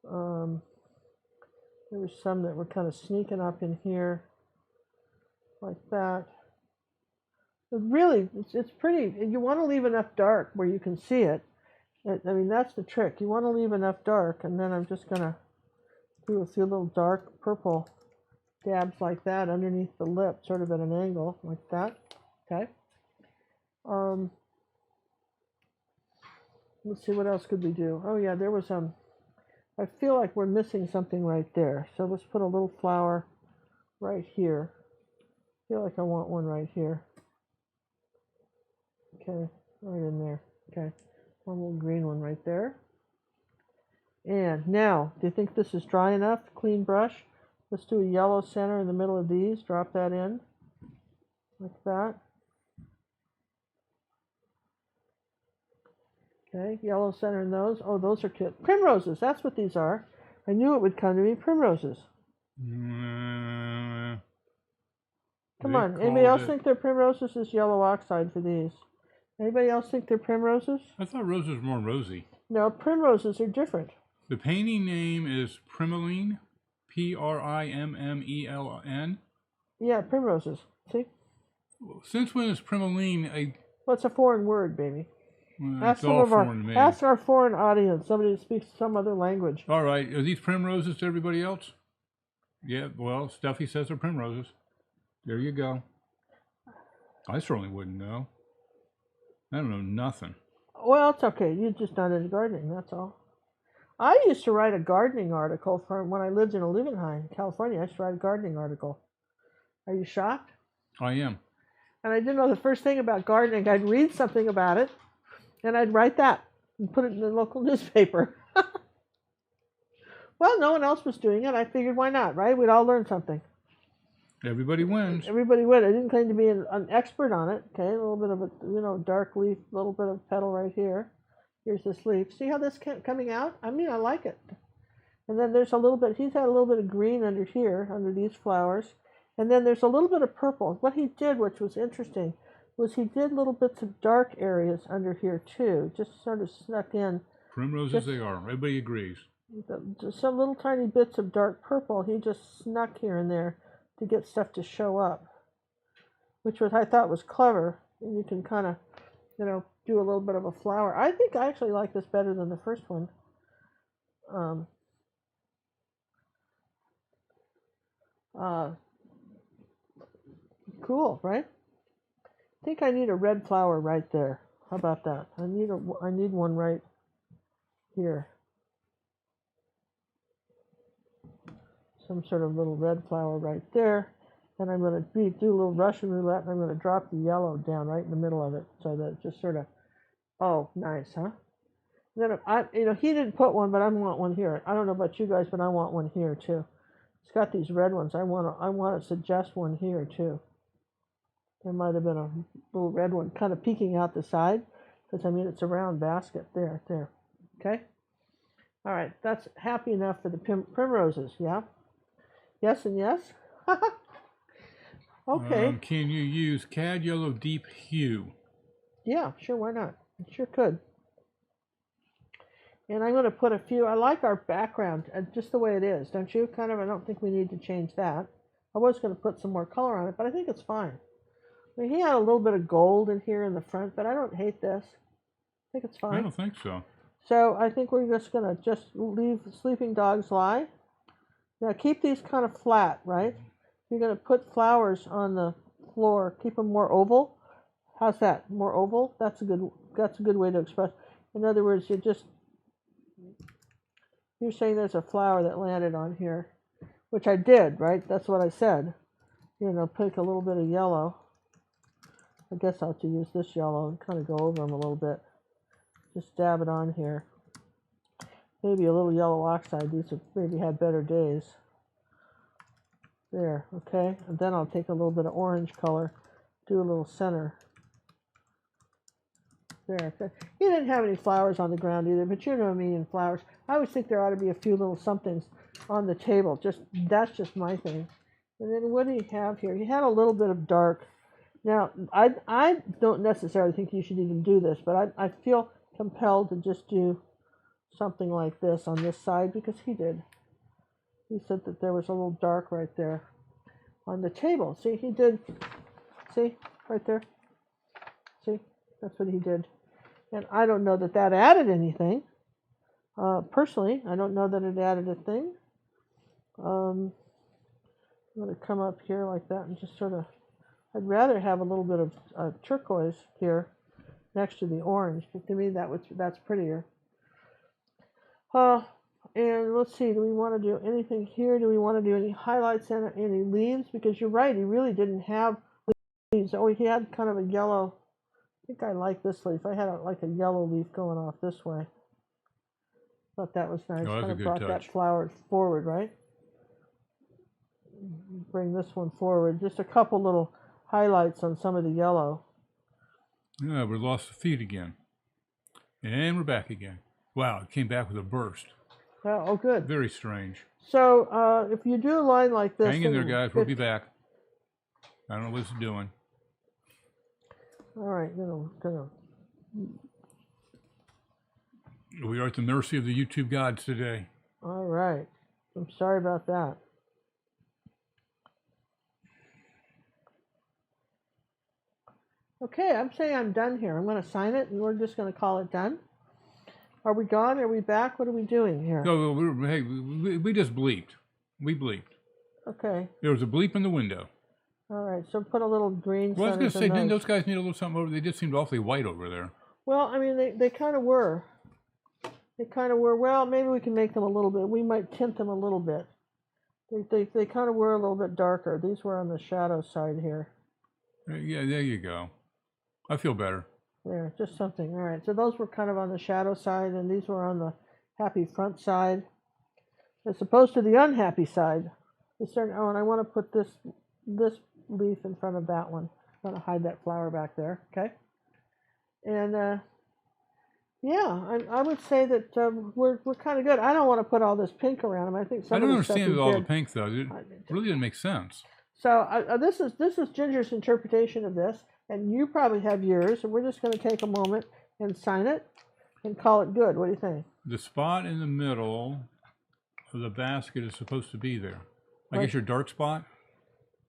There were some that were kind of sneaking up in here like that. But really, it's pretty. You want to leave enough dark where you can see it. I mean, that's the trick. You want to leave enough dark, and then I'm just going to do a few little dark purple dabs like that underneath the lip, sort of at an angle like that. Okay. Let's see, what else could we do? Oh yeah, there was I feel like we're missing something right there. So let's put a little flower right here. I feel like I want one right here. Okay, right in there. Okay, one little green one right there. And now, do you think this is dry enough? Clean brush. Let's do a yellow center in the middle of these. Drop that in like that. Okay, yellow center in those. Oh, those are cute. Primroses, that's what these are. I knew it would come to me. Primroses. Come on. Anybody else think they're primroses? This is yellow oxide for these. Anybody else think they're primroses? I thought roses were more rosy. No, primroses are different. The painting name is Primelene. Primmeln. Yeah, primroses. See? Since when is Primelene Well, it's a foreign word, baby. It's all foreign to me. Ask our foreign audience, somebody who speaks some other language. All right, are these primroses to everybody else? Yeah, well, Stuffy says they're primroses. There you go. I certainly wouldn't know. I don't know nothing. Well, it's okay. You're just not into gardening, that's all. I used to write a gardening article for when I lived in Olivenheim, California. I used to write a gardening article. Are you shocked? I am. And I didn't know the first thing about gardening. I'd read something about it, and I'd write that and put it in the local newspaper. Well, no one else was doing it. I figured, why not, right? We'd all learn something. Everybody wins. Everybody wins. I didn't claim to be an expert on it. Okay, a little bit of a dark leaf, a little bit of petal right here. Here's this leaf. See how this coming out? I mean, I like it. And then there's a little bit. He's had a little bit of green under here, under these flowers, and then there's a little bit of purple. What he did, which was interesting, was he did little bits of dark areas under here too, just sort of snuck in. Primroses they are. Everybody agrees. Just some little tiny bits of dark purple. He just snuck here and there to get stuff to show up, which I thought was clever. And you can kind of, do a little bit of a flower. I think I actually like this better than the first one. Cool, right? I think I need a red flower right there. How about that? I need one right here. Some sort of little red flower right there. And I'm going to do a little Russian roulette, and I'm going to drop the yellow down right in the middle of it, so that it just sort of, oh, nice, huh? Then he didn't put one, but I want one here. I don't know about you guys, but I want one here too. It's got these red ones. I want to suggest one here too. There might have been a little red one kind of peeking out the side, because it's a round basket. There. Okay. All right, that's happy enough for the primroses. Yeah. Yes and yes. Okay. Can you use Cad Yellow Deep Hue? Yeah, sure, why not? Sure could. And I'm going to put a few, I like our background just the way it is, don't you? I don't think we need to change that. I was going to put some more color on it, but I think it's fine. I mean, he had a little bit of gold in here in the front, but I don't hate this. I think it's fine. I don't think so. So I think we're just going to leave Sleeping Dogs Lie. Now keep these kind of flat, right? You're going to put flowers on the floor. Keep them more oval. How's that? More oval? That's a good way to express. In other words, you're saying there's a flower that landed on here, which I did, right? That's what I said. Pick a little bit of yellow. I guess I'll have to use this yellow and kind of go over them a little bit. just dab it on here. Maybe a little yellow oxide. These have maybe had better days. There, okay. And then I'll take a little bit of orange color, do a little center. There. He didn't have any flowers on the ground either, but you know me and flowers. I always think there ought to be a few little somethings on the table. That's just my thing. And then what do you have here? He had a little bit of dark. Now, I don't necessarily think you should even do this, but I feel compelled to just do something like this on this side because he did. He said that there was a little dark right there on the table. See, he did. See, right there. See, that's what he did. And I don't know that that added anything. Personally, I don't know that it added a thing. I'm going to come up here like that and just sort of, I'd rather have a little bit of turquoise here next to the orange. But to me, that's prettier. And let's see, do we want to do anything here? Do we want to do any highlights and any leaves? Because you're right, he really didn't have leaves. Oh, he had kind of a yellow. I think I like this leaf. I had like a yellow leaf going off this way. Thought that was nice. Oh, kind of brought touch. that flower forward, right? Bring this one forward. Just a couple little highlights on some of the yellow. Yeah, we lost the feed again. And we're back again. Wow, it came back with a burst. Oh, good. Very strange. So if you do a line like this... Hang in there, guys. We'll be back. I don't know what it's doing. All right, gonna. We are at the mercy of the YouTube gods today. All right. I'm sorry about that. Okay, I'm saying I'm done here. I'm going to sign it, and we're just going to call it done. Are we gone? Are we back? What are we doing here? No, we just bleeped. We bleeped. Okay. There was a bleep in the window. All right, so put a little green. Well, I was going to say, didn't those guys need a little something over? They just seemed awfully white over there. Well, I mean, they kind of were. They kind of were. Well, maybe we can make them a little bit. We might tint them a little bit. They kind of were a little bit darker. These were on the shadow side here. Yeah, there you go. I feel better. There, just something. All right, so those were kind of on the shadow side, and these were on the happy front side, as opposed to the unhappy side. Oh, and I want to put this leaf in front of that one. I'm going to hide that flower back there, okay? And yeah, I would say that we're kind of good. I don't want to put all this pink around them. I think some I don't of the stuff understand he all did, the pink though. It really didn't make sense. So this is Ginger's interpretation of this, and you probably have yours. And we're just going to take a moment and sign it and call it good. What do you think? The spot in the middle of the basket is supposed to be there. I guess your dark spot.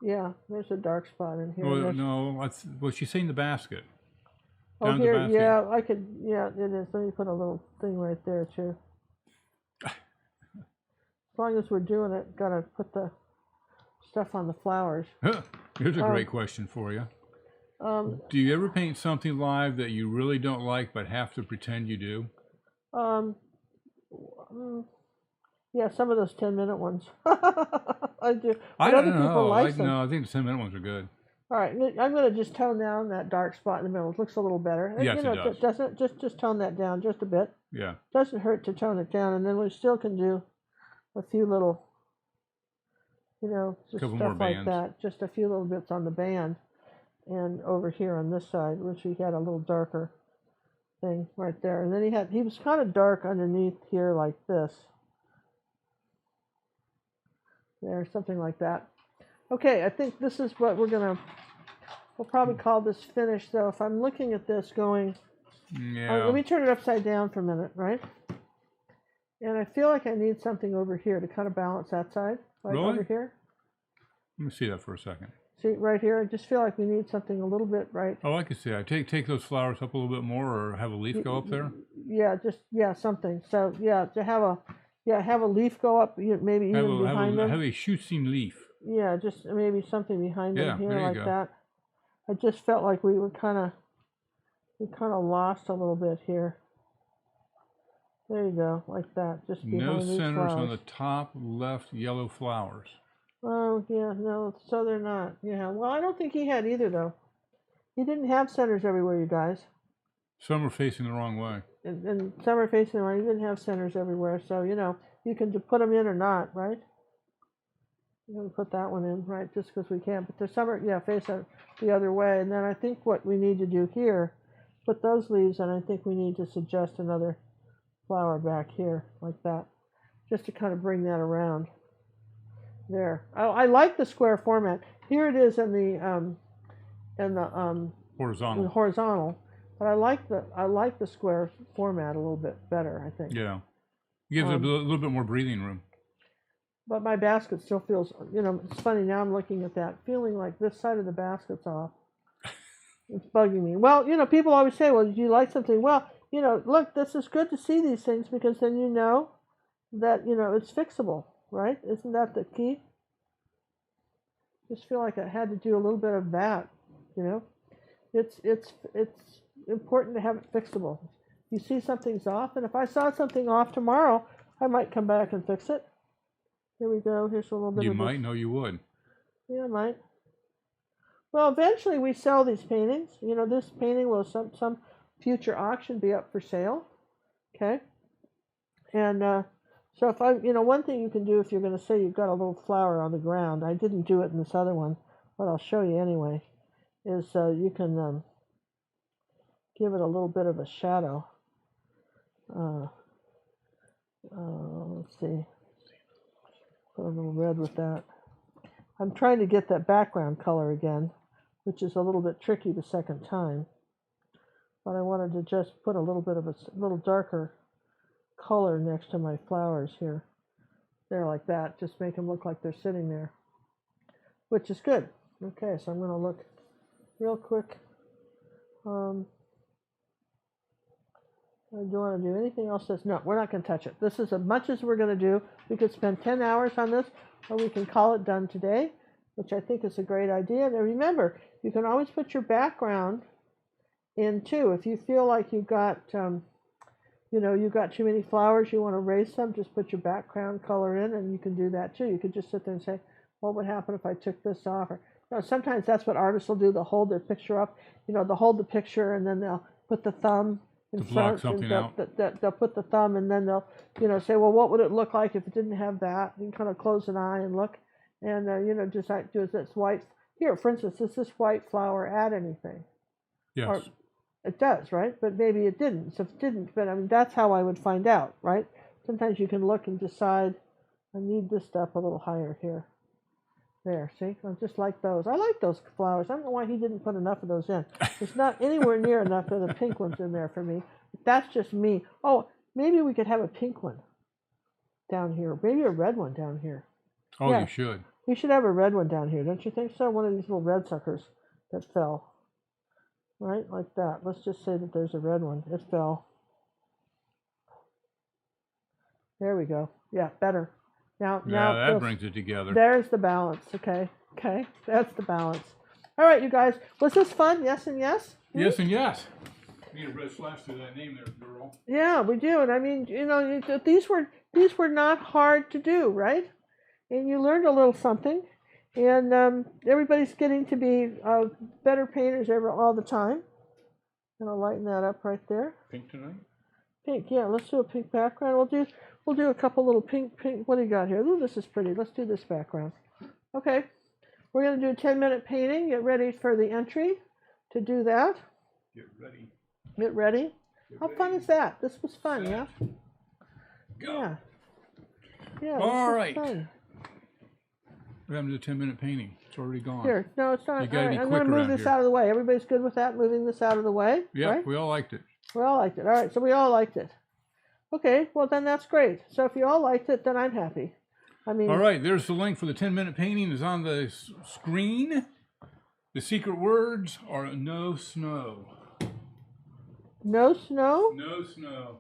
Yeah, there's a dark spot in here. Well, no, well, she's saying the basket. Oh, Down here, the basket. yeah, I could, yeah, it is. Let me put a little thing right there, too. As long as we're doing it, gotta put the stuff on the flowers. Here's a great question for you. Do you ever paint something live that you really don't like but have to pretend you do? Yeah, some of those 10-minute ones. I do. I But don't other people know. like them. No, I think the 10-minute ones are good. All right, I'm going to just tone down that dark spot in the middle. It looks a little better. Yes, you know, it does. Doesn't just tone that down just a bit. Yeah. Doesn't hurt to tone it down, and then we still can do a few little, you know, just Couple stuff more like bands. that. Just a few little bits on the band, and over here on this side, which we had a little darker thing right there. And then he was kind of dark underneath here like this. There, something like that. Okay, I think this is what we'll probably call this finished, though. If I'm looking at this going, Yeah. let me turn it upside down for a minute, right? And I feel like I need something over here to kind of balance that side, like Really? over here. Let me see that for a second. See, right here, I just feel like we need something a little bit, right? Oh, I can see that. Take those flowers up a little bit more, or have a leaf go up there. Yeah, something. So yeah, to have a leaf go up, maybe even behind them. Have a shooting leaf. Yeah, just maybe something behind them here there you like go. that. I just felt like we kind of lost a little bit here. There you go, like that, just behind No these centers flowers. on the top left yellow flowers. Oh yeah, no, so they're not. Yeah, well, I don't think he had either though. He didn't have centers everywhere, you guys. Some are facing the wrong way. and some are facing the right. You didn't have centers everywhere, so you know you can put them in or not, right? I'm going to put that one in, right, just because we can. But there's some are, yeah, face the other way. And then I think what we need to do here, put those leaves, and I think we need to suggest another flower back here, like that, just to kind of bring that around. There. I like the square format. Here it is in the horizontal, but I like the square format a little bit better, I think. Yeah, it gives it a little bit more breathing room. But my basket still feels, you know, it's funny now I'm looking at that, feeling like this side of the basket's off. It's bugging me. Well, you know, people always say, well, do you like something? Well, you know, look, this is good to see these things because then you know that, you know, it's fixable, right? Isn't that the key? Just feel like I had to do a little bit of that, you know? It's important to have it fixable. You see something's off, and if I saw something off tomorrow, I might come back and fix it. Here we go. Here's a little bit of You might? No, you would. Yeah, I might. Well, eventually we sell these paintings. You know, this painting will some future auction be up for sale. Okay? And so if I, you know, one thing you can do if you're going to say you've got a little flower on the ground, I didn't do it in this other one, but I'll show you anyway, is you can give it a little bit of a shadow. Let's see. Put a little red with that. I'm trying to get that background color again, which is a little bit tricky the second time. But I wanted to just put a little bit of a little darker color next to my flowers here. There, like that. Just make them look like they're sitting there, which is good. Okay, so I'm going to look real quick. Do you want to do anything else? No, we're not going to touch it. This is as much as we're going to do. We could spend 10 hours on this, or we can call it done today, which I think is a great idea. And remember, you can always put your background in too. If you feel like you've got, you know, you've got too many flowers, you want to erase them, just put your background color in, and you can do that too. You could just sit there and say, what would happen if I took this off? Or, you know, sometimes that's what artists will do. They'll hold their picture up, you know, they'll hold the picture, and then they'll put the thumb in to block front, something out. They'll put the thumb, and then they'll, you know, say, well, what would it look like if it didn't have that? You can kind of close an eye and look, and you know, just like do this white. Here, for instance, does this white flower add anything? Yes. Or, it does, right? But maybe it didn't. So if it didn't, but I mean, that's how I would find out, right? Sometimes you can look and decide, I need this stuff a little higher here. There, see? I just like those. I like those flowers. I don't know why he didn't put enough of those in. There's not anywhere near enough of the pink ones in there for me. That's just me. Oh, maybe we could have a pink one down here. Maybe a red one down here. Oh, yeah. You should. We should have a red one down here, don't you think so? One of these little red suckers that fell. Right? Like that. Let's just say that there's a red one. It fell. There we go. Yeah, better. Now that brings it together. There's the balance. Okay. That's the balance. All right, you guys. Was this fun? Yes and yes? Yes and yes. We need a red slash to that name there, girl. Yeah, we do. And I mean, you know, these were not hard to do, right? And you learned a little something. And everybody's getting to be better painters all the time. And I'll lighten that up right there. Pink tonight? Pink, yeah. Let's do a pink background. We'll do a couple little pink. What do you got here? Ooh, this is pretty. Let's do this background. Okay. We're going to do a 10-minute painting. Get ready for the entry to do that. Get ready. Get ready. How fun is that? This was fun, yeah? Go. Yeah. All right. Fun. We're having to do a 10-minute painting. It's already gone. Here. No, it's not. You gotta be I'm quick going to move around this here. out of the way. Everybody's good with that? Moving this out of the way? Yeah, right? we all liked it. We all liked it. All right, so we all liked it. Okay, well then that's great. So if you all liked it, then I'm happy. I mean, All right, there's the link for the 10-minute painting. Is on the screen. The secret words are no snow. no snow? No snow.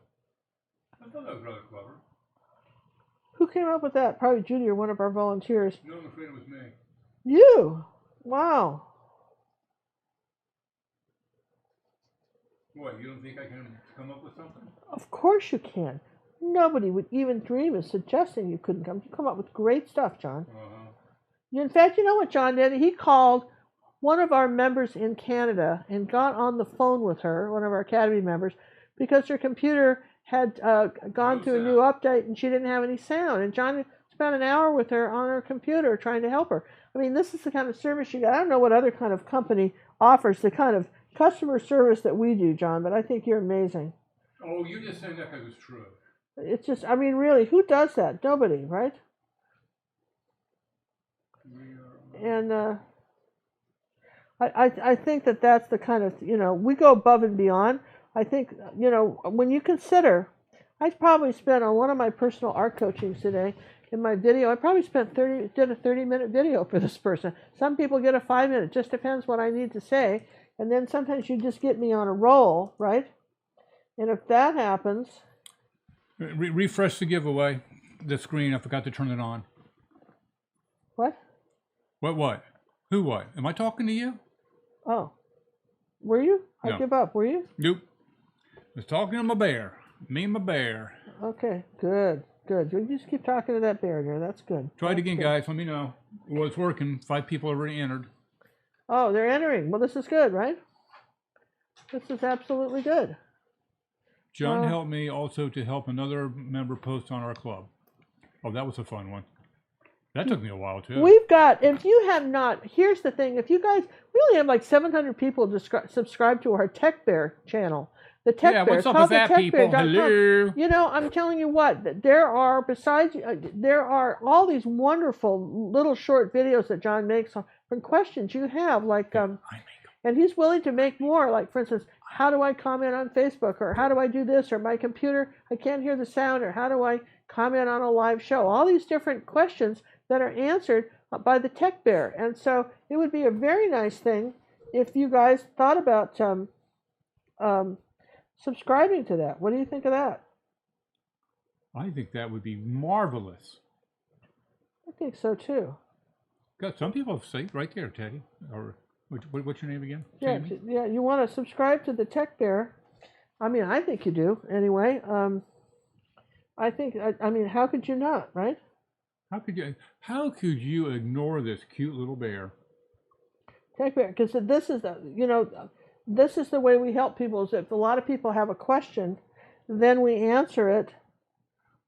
I thought that was rather clever. Who came up with that? Probably Judy or one of our volunteers. No, I'm afraid it was me. You? Wow. What, you don't think I can come up with something? Of course you can. Nobody would even dream of suggesting you couldn't come. You come up with great stuff, John. In fact, you know what John did? He called one of our members in Canada and got on the phone with her, one of our Academy members, because her computer had gone through a new update and she didn't have any sound. And John spent an hour with her on her computer trying to help her. I mean, this is the kind of service you got. I don't know what other kind of company offers the kind of customer service that we do, John, but I think you're amazing. Oh, you just said that because it's true. It's just, I mean, really, who does that? Nobody, right? And I think that's the kind of, we go above and beyond. I think, when you consider, I probably spent on one of my personal art coachings today, in my video, I probably did a 30-minute video for this person. Some people get a 5-minute, just depends what I need to say. And then sometimes you just get me on a roll, right? And if that happens... Refresh the giveaway, the screen. I forgot to turn it on. What? What? Who what? Am I talking to you? Oh. Were you? No. I give up. Were you? Nope. I was talking to my bear. Me and my bear. Okay, good. You just keep talking to that bear there. That's good. Try it again, guys. Let me know. Well, it's working. 5 people already entered. Oh, they're entering. Well, this is good, right? This is absolutely good. John helped me also to help another member post on our club. Oh, that was a fun one. That took me a while, too. We've got, if you have not, here's the thing. If you guys, we only have like 700 people subscribe to our Tech Bear channel. The Tech Bear. What's up with that, people? Hello. I'm telling you what, there are all these wonderful little short videos that John makes from questions you have, like, and he's willing to make more, like, for instance, how do I comment on Facebook, or how do I do this, or my computer, I can't hear the sound, or how do I comment on a live show? All these different questions that are answered by the Tech Bear. And so it would be a very nice thing if you guys thought about subscribing to that. What do you think of that? I think that would be marvelous. I think so too. Got some people say right there, Teddy. Or what's your name again? Yeah, Tammy? yeah. You want to subscribe to the Tech Bear? I mean, I think you do. Anyway, I think. I mean, how could you not? Right? How could you ignore this cute little bear? Tech Bear, because this is this is the way we help people. Is if a lot of people have a question, then we answer it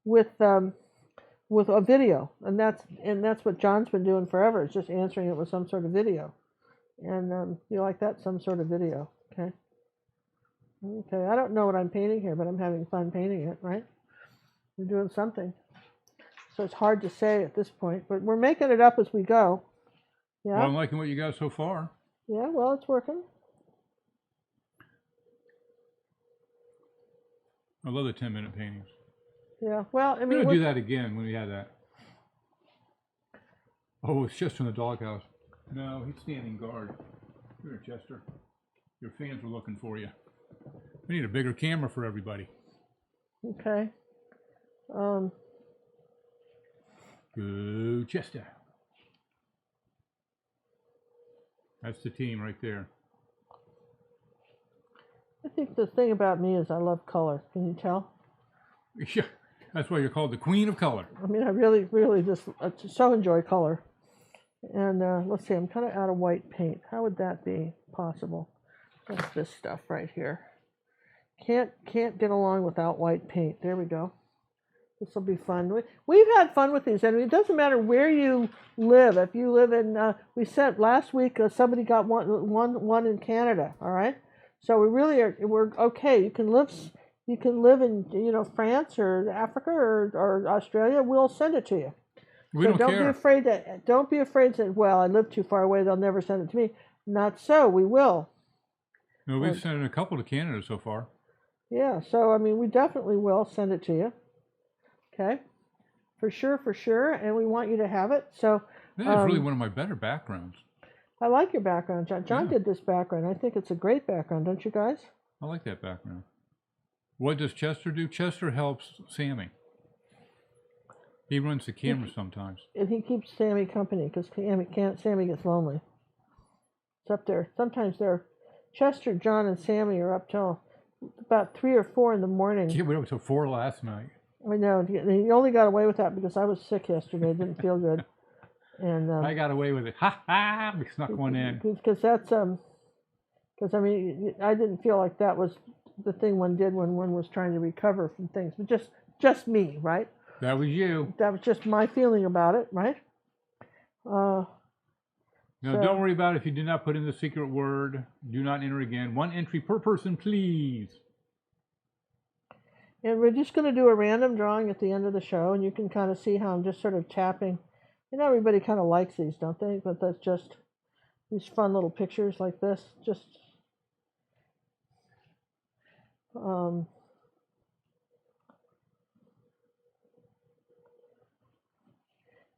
with a video, and that's what John's been doing forever. It's just answering it with some sort of video, and you like that, some sort of video, okay? Okay, I don't know what I'm painting here, but I'm having fun painting it, right? We're doing something, so it's hard to say at this point, but we're making it up as we go. Yeah. Well, I'm liking what you got so far. Yeah, well, it's working. I love the 10-minute paintings. Yeah, well, I mean, we're going to do that again when we have that. Oh, it's just from the doghouse. No, he's standing guard. Here, Chester. Your fans were looking for you. We need a bigger camera for everybody. Okay. Go, Chester. That's the team right there. I think the thing about me is I love color. Can you tell? Yeah, that's why you're called the Queen of Color. I mean, I really, really just so enjoy color. And let's see, I'm kind of out of white paint. How would that be possible? That's this stuff right here. Can't get along without white paint. There we go. This will be fun. We've had fun with these, and it doesn't matter where you live. If you live in, we sent last week. Somebody got one in Canada. All right, so we really are. We're okay. You can live in France or Africa or Australia. We'll send it to you. We don't care. Don't be afraid to. Well, I live too far away. They'll never send it to me. Not so. We will. No, we've sent a couple to Canada so far. Yeah. So I mean, we definitely will send it to you. Okay, for sure, and we want you to have it. So that is really one of my better backgrounds. I like your background, John. John did this background. I think it's a great background, don't you guys? I like that background. What does Chester do? Chester helps Sammy. He runs the camera sometimes. And he keeps Sammy company because Sammy gets lonely. It's up there. Sometimes Chester, John, and Sammy are up till about 3 or 4 in the morning. Yeah, we were up till 4 last night. I know. He only got away with that because I was sick yesterday. Didn't feel good. And I got away with it. Ha ha! We snuck one in. Because that's because I mean I didn't feel like that was the thing one did when one was trying to recover from things. But just me, right? That was you. That was just my feeling about it, right? Now, So- don't worry about it if you do not put in the secret word. Do not enter again. 1 entry per person, please. And we're just going to do a random drawing at the end of the show, and you can kind of see how I'm just sort of tapping. You know, everybody kind of likes these, don't they? But that's just these fun little pictures like this. Just, you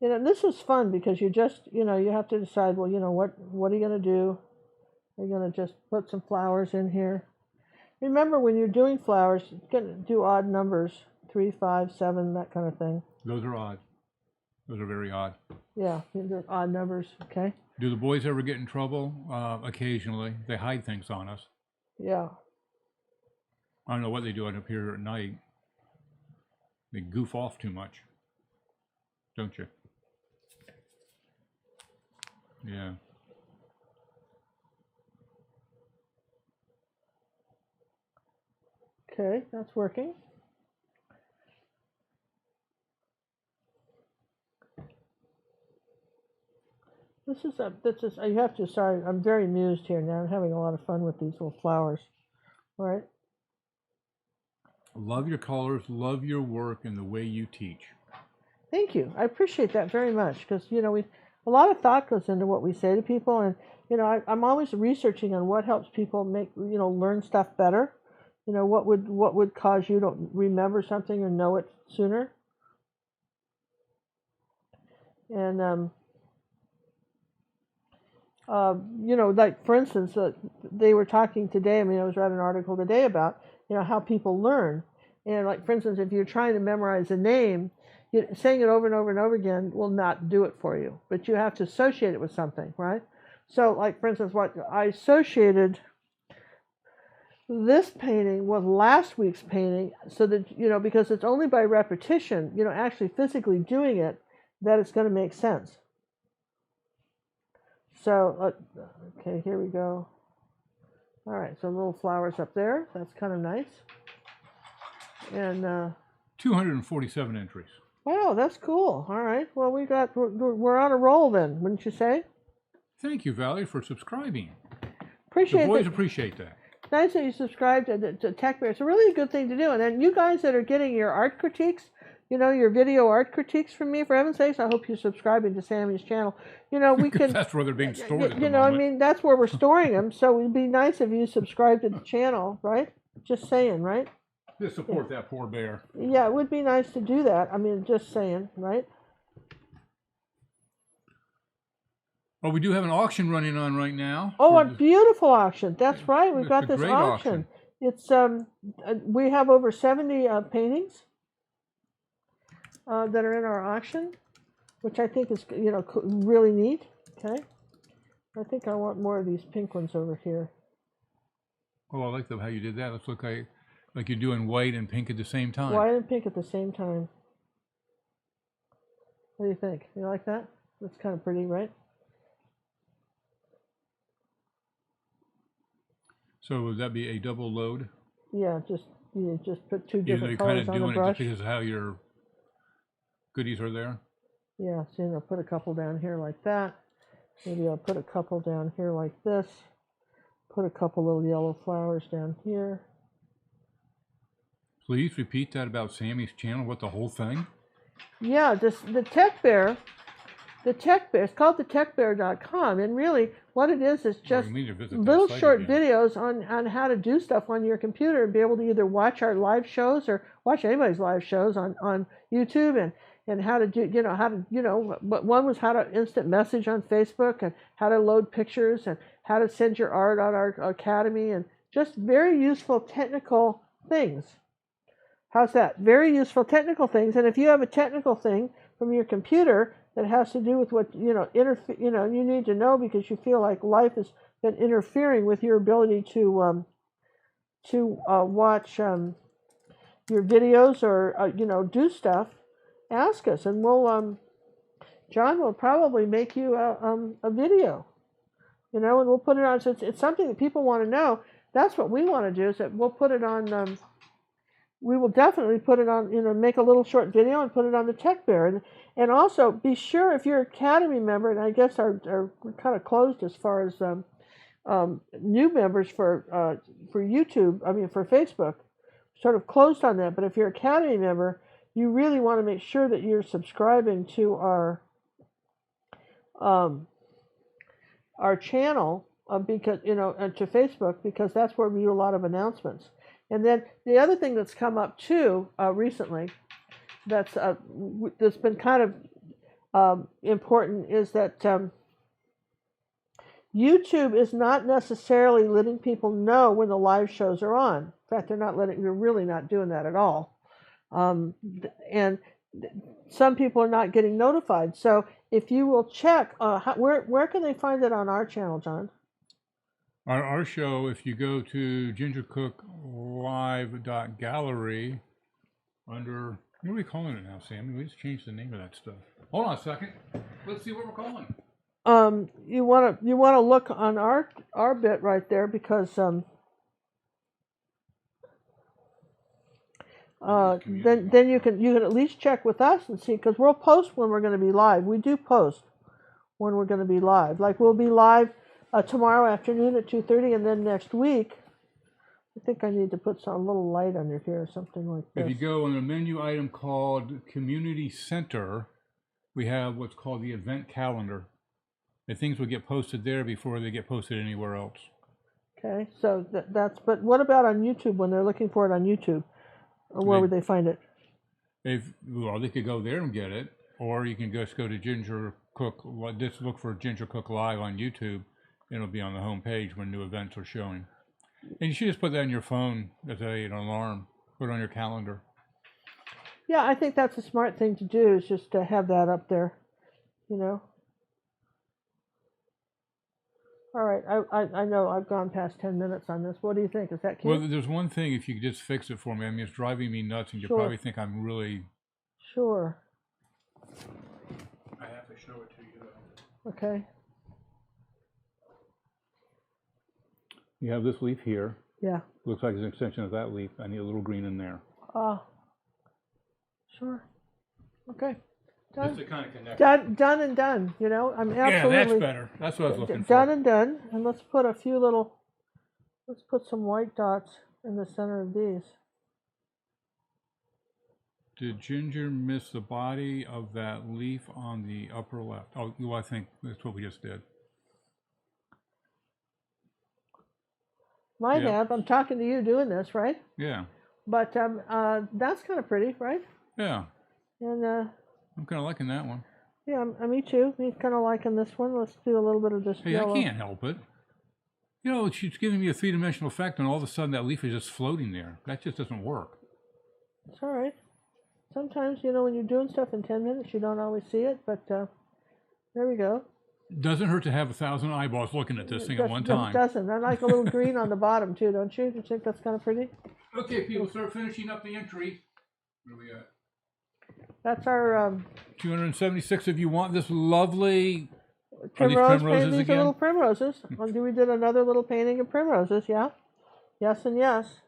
know, this is fun because you just, you know, you have to decide, well, you know, what are you going to do? Are you going to just put some flowers in here? Remember, when you're doing flowers, you can do odd numbers, 3, 5, 7, that kind of thing. Those are odd. Those are very odd. Yeah, they're odd numbers, okay? Do the boys ever get in trouble? Occasionally. They hide things on us. Yeah. I don't know what they do up here at night. They goof off too much. Don't you? Yeah. Okay, that's working. I have to, sorry, I'm very amused here now. I'm having a lot of fun with these little flowers. All right. Love your colors, love your work, and the way you teach. Thank you. I appreciate that very much because, you know, a lot of thought goes into what we say to people. And, you know, I'm always researching on what helps people make, you know, learn stuff better. You know, what would cause you to remember something or know it sooner. And, you know, like, for instance, they were talking today, I mean, I was reading an article today about, you know, how people learn. And, like, for instance, if you're trying to memorize a name, saying it over and over and over again will not do it for you. But you have to associate it with something, right? So, like, for instance, what I associated this painting with last week's painting so that, you know, because it's only by repetition, you know, actually physically doing it, that it's going to make sense. So, okay, here we go. All right, so little flowers up there. That's kind of nice. And 247 entries. Wow, that's cool. All right, well, we're on a roll then, wouldn't you say? Thank you, Valerie, for subscribing. Appreciate the boys that. appreciate that. Nice that you subscribe to Tech Bear. It's a really good thing to do. And then you guys that are getting your art critiques, you know, your video art critiques from me, for heaven's sakes, I hope you're subscribing to Sammy's channel. You know, we can. That's where they're being stored at the You know, moment. I mean, that's where we're storing them. So it'd be nice if you subscribe to the channel, right? Just saying, right? Just support that poor bear. Yeah, it would be nice to do that. I mean, just saying, right? Well, we do have an auction running on right now. Oh, a beautiful auction. That's right. We've It's got a this great auction. It's we have over 70 paintings that are in our auction, which I think is, you know, really neat. Okay, I think I want more of these pink ones over here. Oh, I like how you did that. Let's look like you're doing white and pink at the same time. White and pink at the same time. What do you think? You like that? That's kind of pretty, right? So would that be a double load? Yeah, just put two You're different kind colors of on the doing it brush. just because of how your goodies are there? Yeah, so I'll put a couple down here like that. Maybe I'll put a couple down here like this. Put a couple little yellow flowers down here. Please repeat that about Sammy's channel. What, the whole thing? Yeah, the Tech Bear. The Tech Bear. It's called thetechbear.com, and really, what it is just little short videos on how to do stuff on your computer and be able to either watch our live shows or watch anybody's live shows on YouTube and how to do, but one was how to instant message on Facebook and how to load pictures and how to send your art on our academy and just very useful technical things. How's that? Very useful technical things. And if you have a technical thing from your computer that has to do with what, you need to know because you feel like life has been interfering with your ability to watch your videos or, do stuff, ask us and we'll, John will probably make you a video, and we'll put it on. So it's something that people want to know. that's what we want to do. Is that we'll put it on. We will definitely put it on. Make a little short video and put it on the Tech Bear, and also be sure if you're an Academy member, and I guess we're kind of closed as far as new members for YouTube. I mean for Facebook, sort of closed on that. But if you're an Academy member, you really want to make sure that you're subscribing to our channel because and to Facebook, because that's where we do a lot of announcements. And then the other thing that's come up too recently, that's been kind of important, is that YouTube is not necessarily letting people know when the live shows are on. In fact, they're really not doing that at all. And some people are not getting notified. So if you will check, where can they find it on our channel, John? Our show, if you go to gingercooklive.gallery, under, what are we calling it now, Sam? We just changed the name of that stuff. Hold on a second. Let's see what we're calling it. You want to look on our bit right there, because then you can at least check with us and see, because we'll post when we're going to be live. We do post when we're going to be live. Like we'll be live tomorrow afternoon at 2:30, and then next week, I think I need to put some little light under here or something like this. If you go on a menu item called Community Center, we have what's called the event calendar. And things will get posted there before they get posted anywhere else. Okay, so but what about on YouTube when they're looking for it on YouTube? Where would they find it? Well, they could go there and get it, or you can just go to Ginger Cook. Just look for Ginger Cook Live on YouTube. It'll be on the home page when new events are showing. And you should just put that on your phone as an alarm. Put it on your calendar. Yeah, I think that's a smart thing to do, is just to have that up there, All right, I know I've gone past 10 minutes on this. What do you think? Is that cute? Well, there's one thing, if you could just fix it for me. I mean, it's driving me nuts, and you probably think I'm really... Sure. I have to show it to you, though. Okay. You have this leaf here. Yeah. Looks like it's an extension of that leaf. I need a little green in there. Sure. Okay. Done. Just to kind of connect. Done and done. I'm absolutely. Yeah, that's better. That's what I was looking for. Done and done. And let's put let's put some white dots in the center of these. Did Ginger miss the body of that leaf on the upper left? Oh, well, I think that's what we just did. Might have. I'm talking to you doing this, right? Yeah. But that's kind of pretty, right? Yeah. And I'm kind of liking that one. Yeah, me too. Me kind of liking this one. Let's do a little bit of this yellow. I can't help it. She's giving me a three-dimensional effect, and all of a sudden that leaf is just floating there. That just doesn't work. It's all right. Sometimes, when you're doing stuff in 10 minutes, you don't always see it, but there we go. Doesn't hurt to have 1,000 eyeballs looking at this thing at one time. It doesn't. I like a little green on the bottom, too, don't you? Do you think that's kind of pretty? Okay, people, start finishing up the entry. What do we got? That's our... 276 if you want this lovely... Primroses again? These are little primroses. We did another little painting of primroses, yeah? Yes and yes.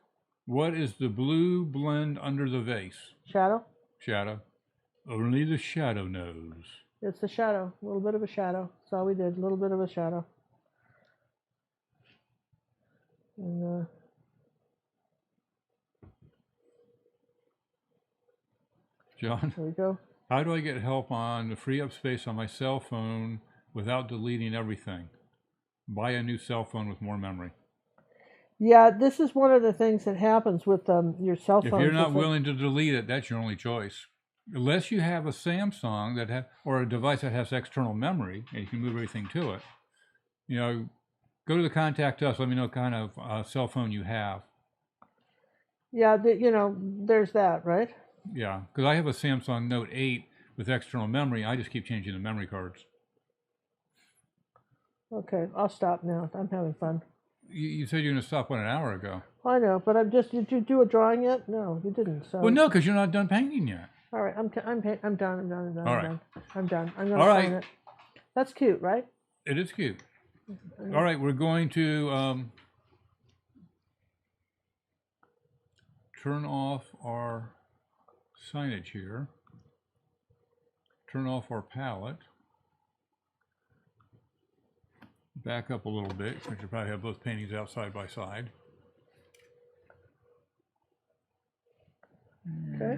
What is the blue blend under the vase? Shadow. Shadow. Only the shadow knows. It's the shadow. A little bit of a shadow. That's all we did. A little bit of a shadow. And, John, there we go. How do I get help on the free up space on my cell phone without deleting everything? Buy a new cell phone with more memory. Yeah, this is one of the things that happens with your cell phone. If you're not willing to delete it, that's your only choice. Unless you have a Samsung or a device that has external memory and you can move everything to it, go to the Contact Us. Let me know what kind of cell phone you have. Yeah, there's that, right? Yeah, because I have a Samsung Note 8 with external memory. I just keep changing the memory cards. Okay, I'll stop now. I'm having fun. You said you were going to stop an hour ago. I know, but did you do a drawing yet? No, you didn't. So. Well, no, because you're not done painting yet. All right, I'm done. All right. I'm done. I'm going to sign it. That's cute, right? It is cute. All right, we're going to turn off our signage here. Turn off our palette. Back up a little bit. I should probably have both paintings out side by side. Okay.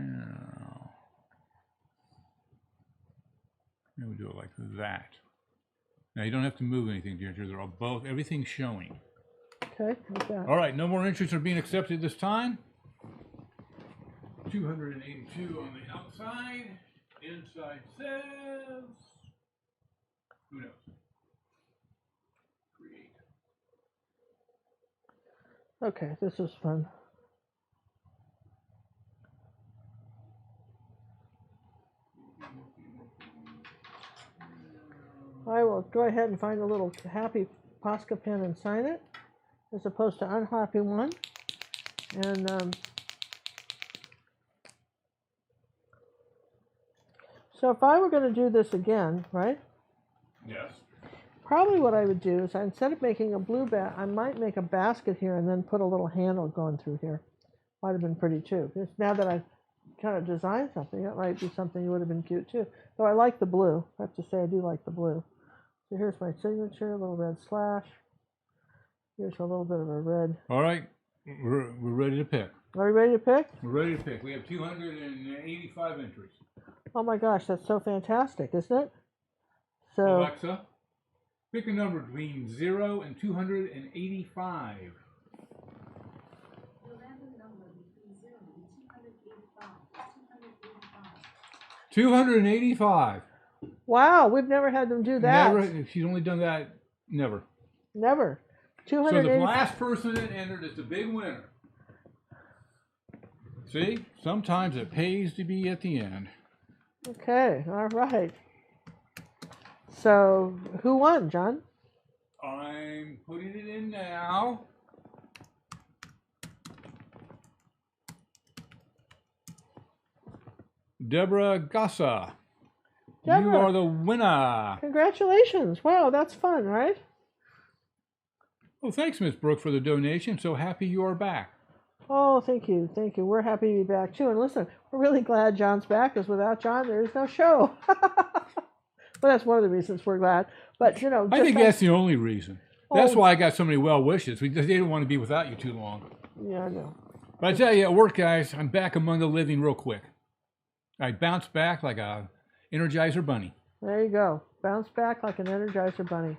And we do it like that. Now you don't have to move anything, Ginger. They're all both, everything's showing. Okay, like that. All right, no more entries are being accepted this time. 282 on the outside. Inside says, who knows? Create. Okay, this is fun. I will go ahead and find a little happy Posca pen and sign it, as opposed to unhappy one. And so if I were going to do this again, right? Yes. Probably what I would do is instead of making a blue I might make a basket here and then put a little handle going through here. Might have been pretty too. Because now that I've kind of designed something, that might be something that would have been cute too. Though I like the blue. I have to say I do like the blue. So here's my signature, a little red slash. Here's a little bit of a red. All right, we're ready to pick. Are we ready to pick? We're ready to pick. We have 285 entries. Oh my gosh, that's so fantastic, isn't it? So Alexa, pick a number between 0 and 285. 285. wow, we've never had them do that. Never. She's only done that. Never. Never. So 280. the last person that entered is the big winner. See, sometimes it pays to be at the end. Okay, all right. So who won, John? I'm putting it in now. Deborah Gossa. You Deborah. are the winner. Congratulations. Wow, that's fun, right? Well, thanks, Miss Brooke, for the donation. So happy you are back. Oh, thank you. Thank you. We're happy to be back, too. And listen, we're really glad John's back, because without John, there is no show. Well, that's one of the reasons we're glad. But, you know, I think that's the only reason. That's why I got so many well wishes. They didn't want to be without you too long. Yeah, I know. But I tell you, at work, guys, I'm back among the living real quick. I bounce back like a Energizer bunny. There you go. Bounce back like an Energizer bunny.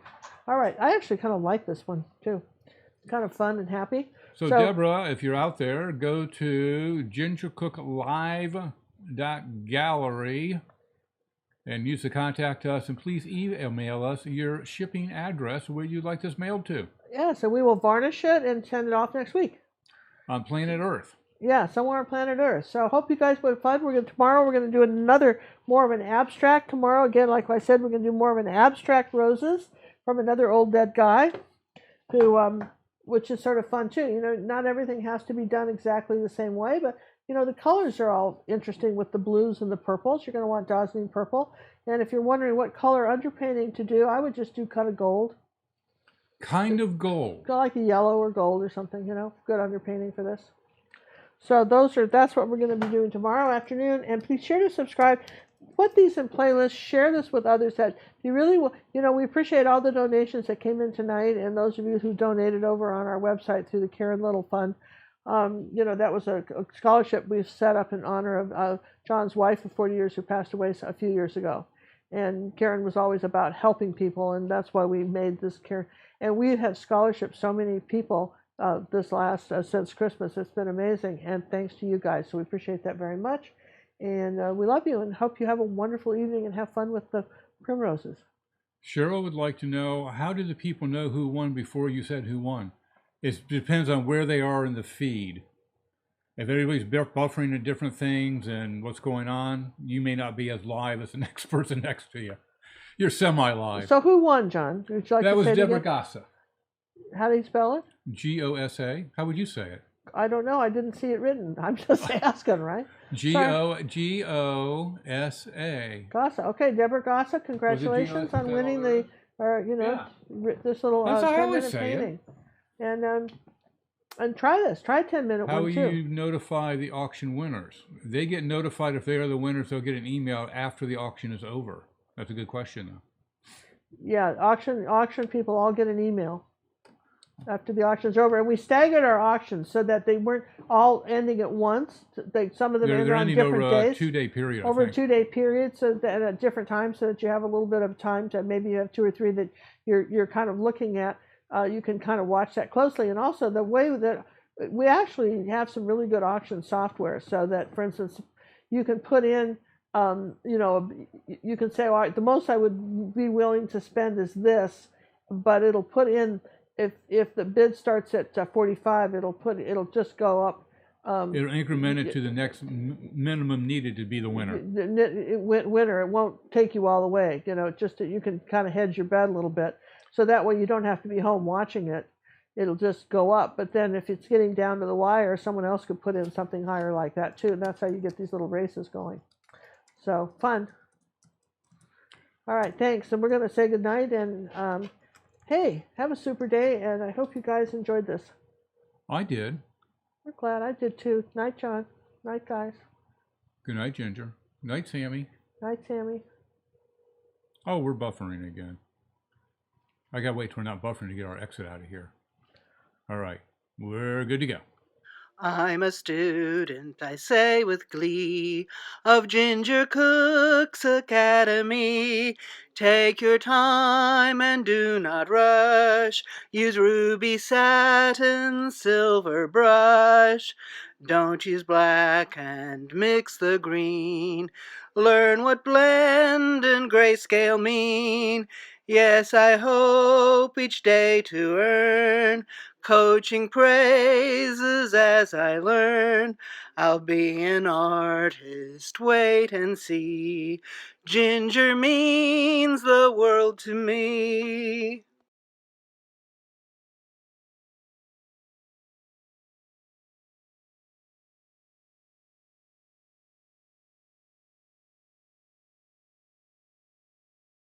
All right. I actually kind of like this one, too. It's kind of fun and happy. So Deborah, if you're out there, go to gingercooklive.gallery and use the contact us, and please email us your shipping address where you'd like this mailed to. Yeah, so we will varnish it and send it off next week. On planet Earth. Yeah, somewhere on planet Earth. So I hope you guys would have fun. Tomorrow we're going to do more of an abstract. Tomorrow, again, like I said, we're going to do more of an abstract roses from another old dead guy, which is sort of fun too. You know, not everything has to be done exactly the same way, but you know, the colors are all interesting with the blues and the purples. You're going to want dazzling purple. And if you're wondering what color underpainting to do, I would just do kind of gold. Kind of gold. Go like a yellow or gold or something, you know, good underpainting for this. So that's what we're going to be doing tomorrow afternoon. And please share to subscribe. Put these in playlists. Share this with others that you really will. You know, we appreciate all the donations that came in tonight, and those of you who donated over on our website through the Karen Little Fund. You know, that was a scholarship we've set up in honor of John's wife of 40 years who passed away a few years ago. And Karen was always about helping people, and that's why we made this Karen. And we have scholarship so many people this last since Christmas. It's been amazing, and thanks to you guys. So we appreciate that very much, and we love you, and hope you have a wonderful evening and have fun with the Primroses. Cheryl would like to know, how did the people know who won before you said who won? It depends on where they are in the feed. If everybody's buffering at different things and what's going on, you may not be as live as the next person next to you. You're semi-live. So who won, John? Would you like that to was say Deborah it again? Gossa. How do you spell it? G-O-S-A. How would you say it? I don't know. I didn't see it written. I'm just asking, right? G-O-S-A. Gossa. Okay, Deborah Gossa, congratulations on winning the, this little That's how I 10-minute always say painting. And And try this. Try a 10-minute How one will too. you notify the auction winners? They get notified if they are the winners. They'll get an email after the auction is over. That's a good question, though. Yeah, auction people all get an email after the auction's over, and we staggered our auctions so that they weren't all ending at once. Some of them ended They're on ending different over a days, 2-day period, over I a think. 2-day period, so that at different times, so that you have a little bit of time to maybe you have 2 or 3 that you're kind of looking at. You can kind of watch that closely, and also the way that we actually have some really good auction software, so that, for instance, you can put in, you can say, all right, the most I would be willing to spend is this, but it'll put in, if the bid starts at 45, it'll just go up. It'll increment it to the next minimum needed to be the winner. Winner. It won't take you all the way. Just you can kind of hedge your bet a little bit, so that way you don't have to be home watching it. It'll just go up. But then if it's getting down to the wire, someone else could put in something higher like that too, and that's how you get these little races going. So fun. All right, thanks. And we're going to say goodnight. And hey, have a super day. And I hope you guys enjoyed this. I did. We're glad. I did too. Night, John. Night, guys. Good night, Ginger. Night, Sammy. Night, Sammy. Oh, we're buffering again. I gotta wait till we're not buffering to get our exit out of here. All right, we're good to go. I'm a student, I say with glee, of Ginger Cook's Academy. Take your time and do not rush. Use ruby satin, silver brush. Don't use black and mix the green. Learn what blend and grayscale mean. Yes, I hope each day to earn coaching praises as I learn. I'll be an artist, wait and see. Ginger means the world to me.